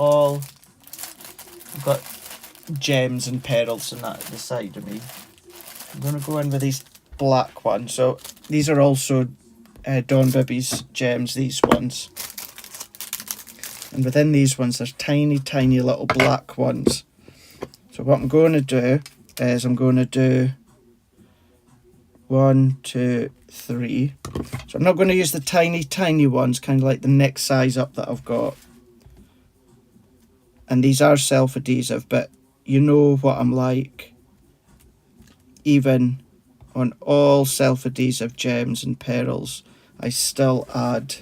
gems and pearls and that at the side of me. I'm going to go in with these black ones. So these are also Dawn Bibby's gems, these ones. And within these ones, there's tiny, tiny little black ones. So what I'm going to do is I'm going to do 1, 2, 3. So I'm not going to use the tiny, tiny ones, kind of like the next size up that I've got. And these are self-adhesive, but you know what I'm like. Even on all self-adhesive gems and pearls, I still add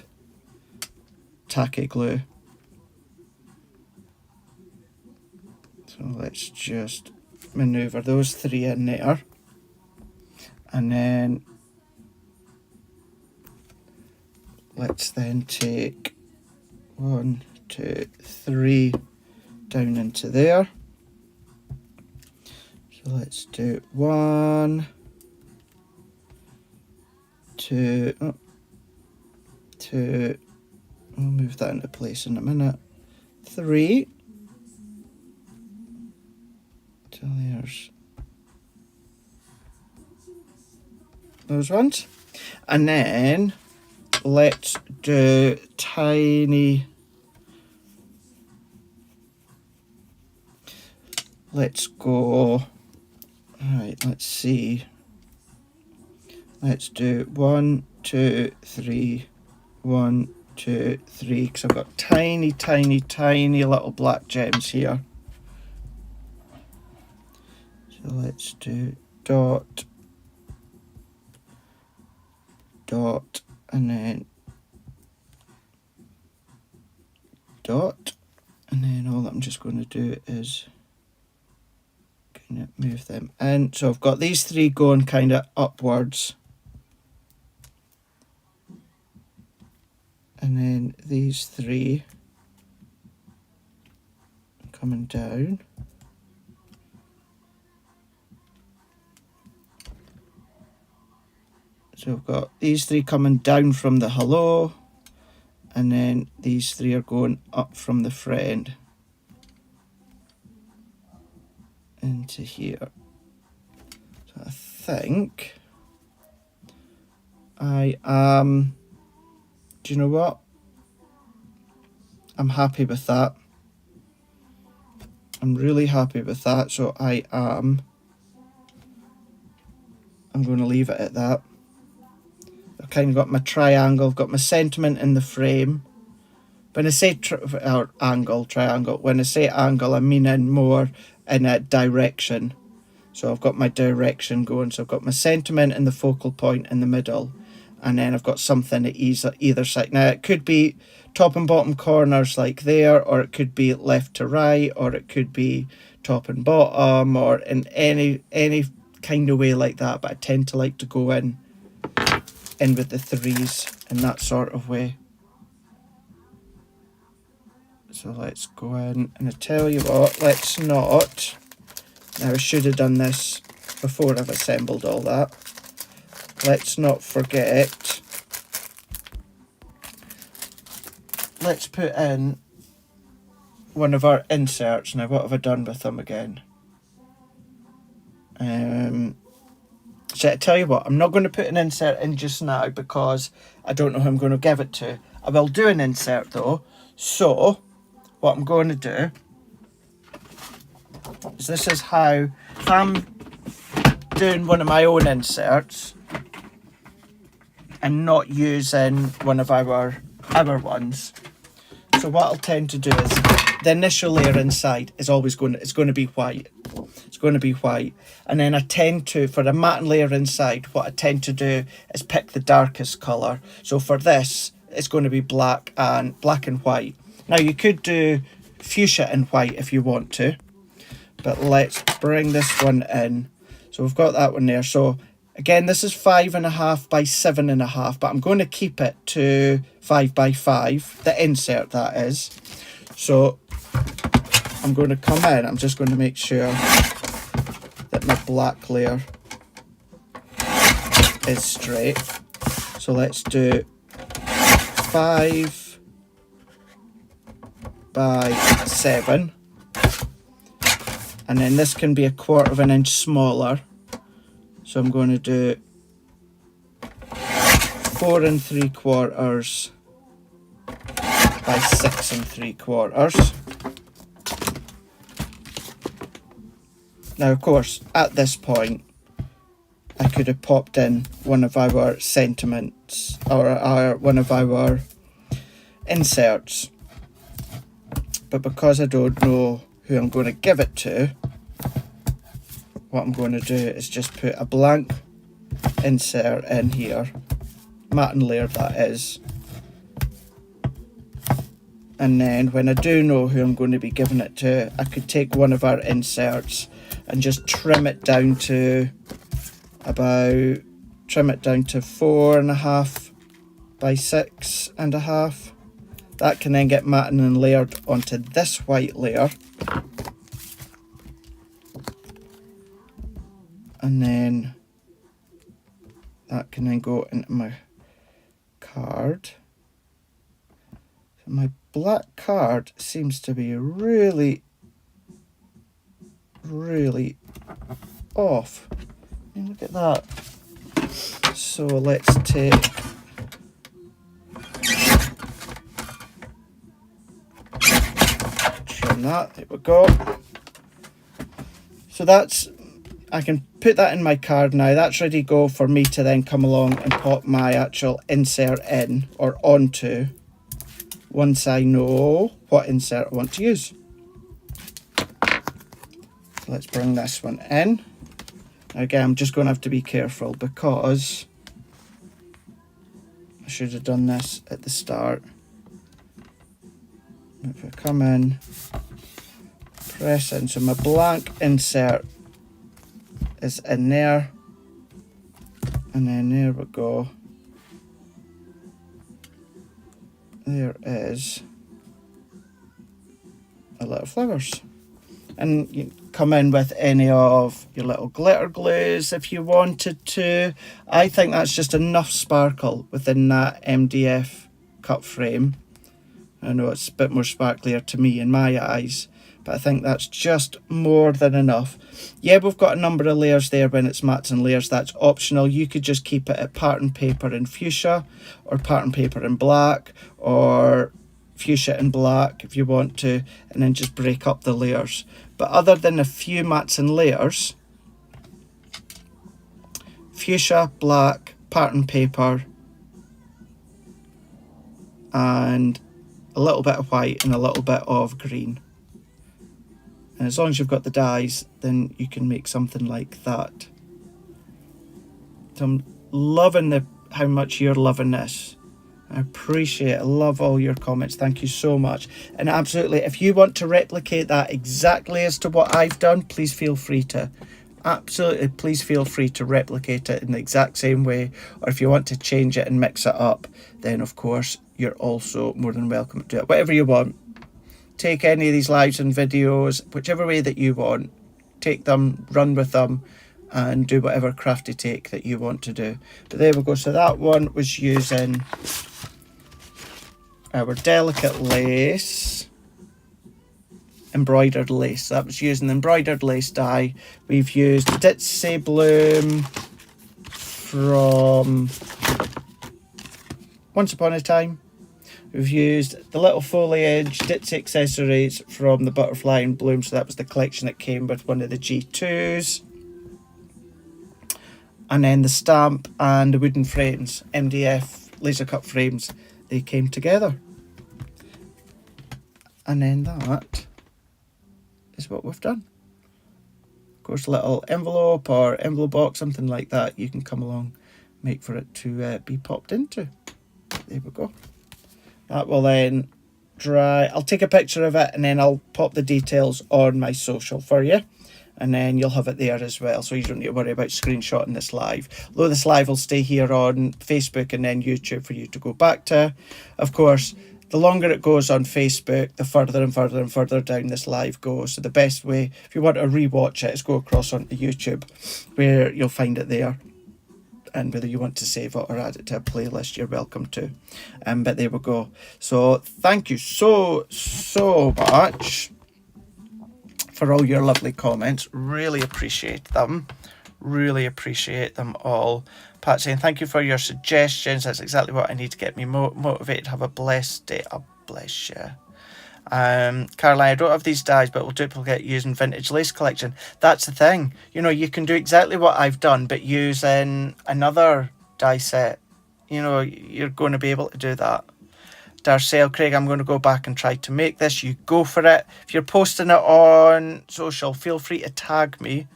tacky glue. So let's just maneuver those 3 in there. And then let's then take 1, 2, 3 down into there. So let's do 1, 2, 2. I'll move that into place in a minute. 3. So there's those ones. And then let's do tiny, let's go, right, let's see, let's do 1, 2, 3, 1, 2, 3, because I've got tiny, tiny, tiny little black gems here. So let's do dot, dot, and then dot, and then all that I'm just going to do is kind of move them in. So I've got these 3 going kind of upwards, And then these three coming down. So we've got these three coming down from the hello, and then these three are going up from the friend into here. So I think I am, do you know what? I'm happy with that. I'm really happy with that. So I'm going to leave it at that. I've kind of got my triangle, I've got my sentiment in the frame. When I say triangle, when I say angle, I'm meaning more in a direction. So I've got my direction going. So I've got my sentiment in the focal point in the middle, and then I've got something at either side. Now it could be top and bottom corners like there, or it could be left to right, or it could be top and bottom, or in any kind of way like that. But I tend to like to go in with the threes in that sort of way. So let's go in, and I tell you what, let's not. Now I should have done this before I've assembled all that. Let's not forget. Let's put in one of our inserts. Now what have I done with them again? So I tell you what, I'm not going to put an insert in just now because I don't know who I'm going to give it to. I will do an insert though. So what I'm going to do is, this is how, if I'm doing one of my own inserts and not using one of our ones. So what I'll tend to do is, the initial layer inside is always going to be white. It's going to be white. And then I tend to, for a matte layer inside, what I tend to do is pick the darkest colour. So for this, it's going to be black and white. Now you could do fuchsia and white if you want to, but let's bring this one in. So we've got that one there. So again, this is 5.5 by 7.5, but I'm going to keep it to 5 by 5, the insert that is. So I'm going to come in, I'm just going to make sure that my black layer is straight. So let's do 5 by 7. And then this can be 1/4 inch smaller. So I'm going to do 4 3/4 by 6 3/4. Now, of course, at this point, I could have popped in one of our sentiments or one of our inserts. But because I don't know who I'm going to give it to, what I'm going to do is just put a blank insert in here, matte layer that is. And then when I do know who I'm going to be giving it to, I could take one of our inserts and just trim it down to 4.5 by 6.5. That can then get matted and layered onto this white layer. And then that can then go into my card. So my black card seems to be really off. And look at that. So let's take trim that. There we go. So that's, I can put that in my card now. That's ready to go for me to then come along and pop my actual insert in or onto once I know what insert I want to use. So let's bring this one in. Again, I'm just going to have to be careful because I should have done this at the start. If I come in, press in, so my blank insert is in there, and then there we go. there is our little flowers. And you come in with any of your little glitter glues if you wanted to. I think that's just enough sparkle within that MDF cut frame. I know it's a bit more sparklier to me in my eyes, but I think that's just more than enough. Yeah, we've got a number of layers there when it's mats and layers. That's optional. You could just keep it at pattern paper in fuchsia, or pattern paper in black, or fuchsia in black if you want to, and then just break up the layers. But other than a few mats and layers, fuchsia, black, pattern paper, and a little bit of white and a little bit of green. And as long as you've got the dyes, then you can make something like that. So I'm loving how much you're loving this. I appreciate it. I love all your comments. Thank you so much. And absolutely, if you want to replicate that exactly as to what I've done, please feel free to. Absolutely, please feel free to replicate it in the exact same way. Or if you want to change it and mix it up, then of course, you're also more than welcome to do it. Whatever you want. Take any of these lives and videos, whichever way that you want. Take them, run with them, and do whatever crafty take that you want to do. But there we go. So that one was using our delicate lace, embroidered lace. That was using the embroidered lace dye. We've used Ditsy Bloom from Once Upon a Time. We've used the little foliage Ditsy accessories from the Butterfly and Bloom. So that was the collection that came with one of the G2s. And then the stamp and the wooden frames, MDF laser cut frames, they came together. And then that is what we've done. Of course, a little envelope or envelope box, something like that, you can come along, make for it to be popped into. There we go. That will then dry. I'll take a picture of it and then I'll pop the details on my social for you. And then you'll have it there as well, so you don't need to worry about screenshotting this live. Although this live will stay here on Facebook and then YouTube for you to go back to. Of course, the longer it goes on Facebook, the further and further and further down this live goes. So the best way, if you want to rewatch it, is go across onto YouTube, where you'll find it there. And whether you want to save it or add it to a playlist, you're welcome to. But there we go. So thank you so much for all your lovely comments. Really appreciate them. Really appreciate them all. Pat saying, thank you for your suggestions. That's exactly what I need to get me motivated. Have a blessed day. Oh, bless you. Caroline, I don't have these dyes, but we'll duplicate using vintage lace collection. That's the thing. You know, you can do exactly what I've done, but using another dye set. You know, you're going to be able to do that. Darcel, Craig, I'm going to go back and try to make this. You go for it. If you're posting it on social, feel free to tag me.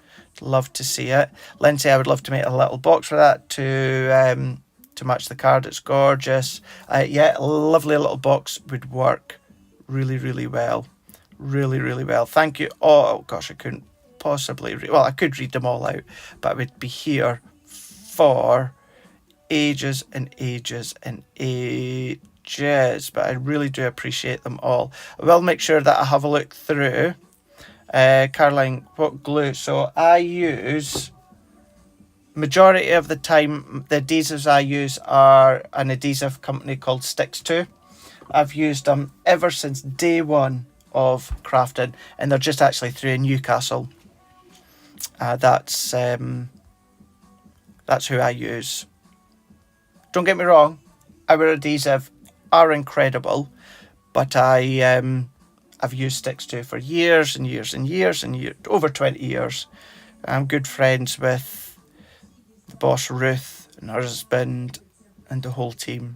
Love to see it. Lindsay, I would love to make a little box for that to match the card. It's gorgeous. Yeah, a lovely little box would work really well. Really well. Thank you. Oh gosh, I couldn't possibly well, I could read them all out, but I would be here for ages and ages and ages. But I really do appreciate them all. I will make sure that I have a look through. Caroline, what glue? So I use, majority of the time, the adhesives I use are an adhesive company called Sticks 2. I've used them ever since day one of crafting, and they're just actually through in Newcastle. That's who I use. Don't get me wrong, our adhesive are incredible, but I've used Sticks 2 for years and years, over 20 years. I'm good friends with the boss Ruth and her husband and the whole team.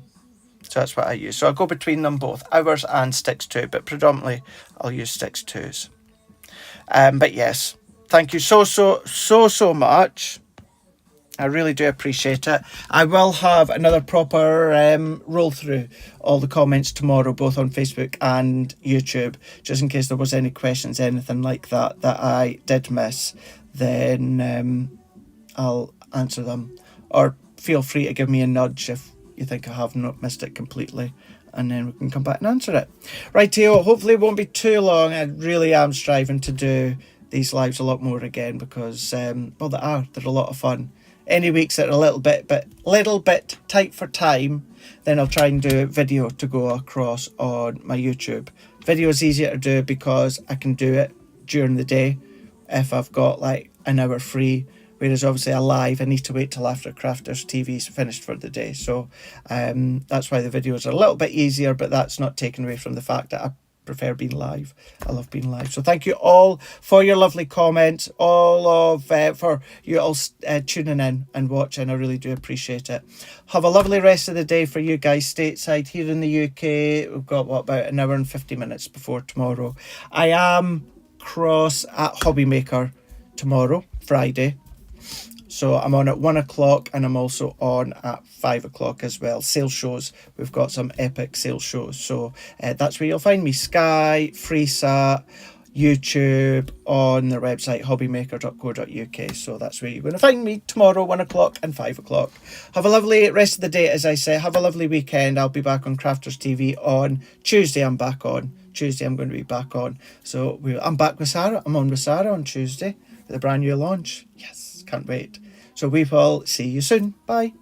So that's what I use. So I'll go between them both, ours and Sticks 2, but predominantly I'll use Sticks 2s. But yes, thank you so much. I really do appreciate it. I will have another proper roll through all the comments tomorrow, both on Facebook and YouTube, just in case there was any questions, anything like that I did miss. Then I'll answer them. Or feel free to give me a nudge if you think I have not missed it completely. and then we can come back and answer it. Right, Theo, hopefully it won't be too long. I really am striving to do these lives a lot more again because, well, they're a lot of fun. Any weeks that are a little bit tight for time, then I'll try and do a video to go across on my YouTube. Video is easier to do because I can do it during the day if I've got like an hour free, whereas obviously a live I need to wait till after Crafters TV's finished for the day. So that's why the videos are a little bit easier, but that's not taken away from the fact that I prefer being live. I love being live. So thank you all for your lovely comments, for you all tuning in and watching. I really do appreciate it. Have a lovely rest of the day for you guys stateside. Here in the UK, we've got about an hour and 50 minutes before tomorrow. I am cross at Hobbymaker tomorrow, Friday. So I'm on at 1 o'clock and I'm also on at 5 o'clock as well. Sales shows. We've got some epic sales shows. So that's where you'll find me. Sky, FreeSat, YouTube, on their website, hobbymaker.co.uk. So that's where you're going to find me tomorrow, 1 o'clock and 5 o'clock. Have a lovely rest of the day, as I say. Have a lovely weekend. I'll be back on Crafters TV on Tuesday. I'm back on. Tuesday I'm going to be back on. So I'm back with Sarah. I'm on with Sarah on Tuesday with a brand new launch. Yes, can't wait. So we will see you soon. Bye.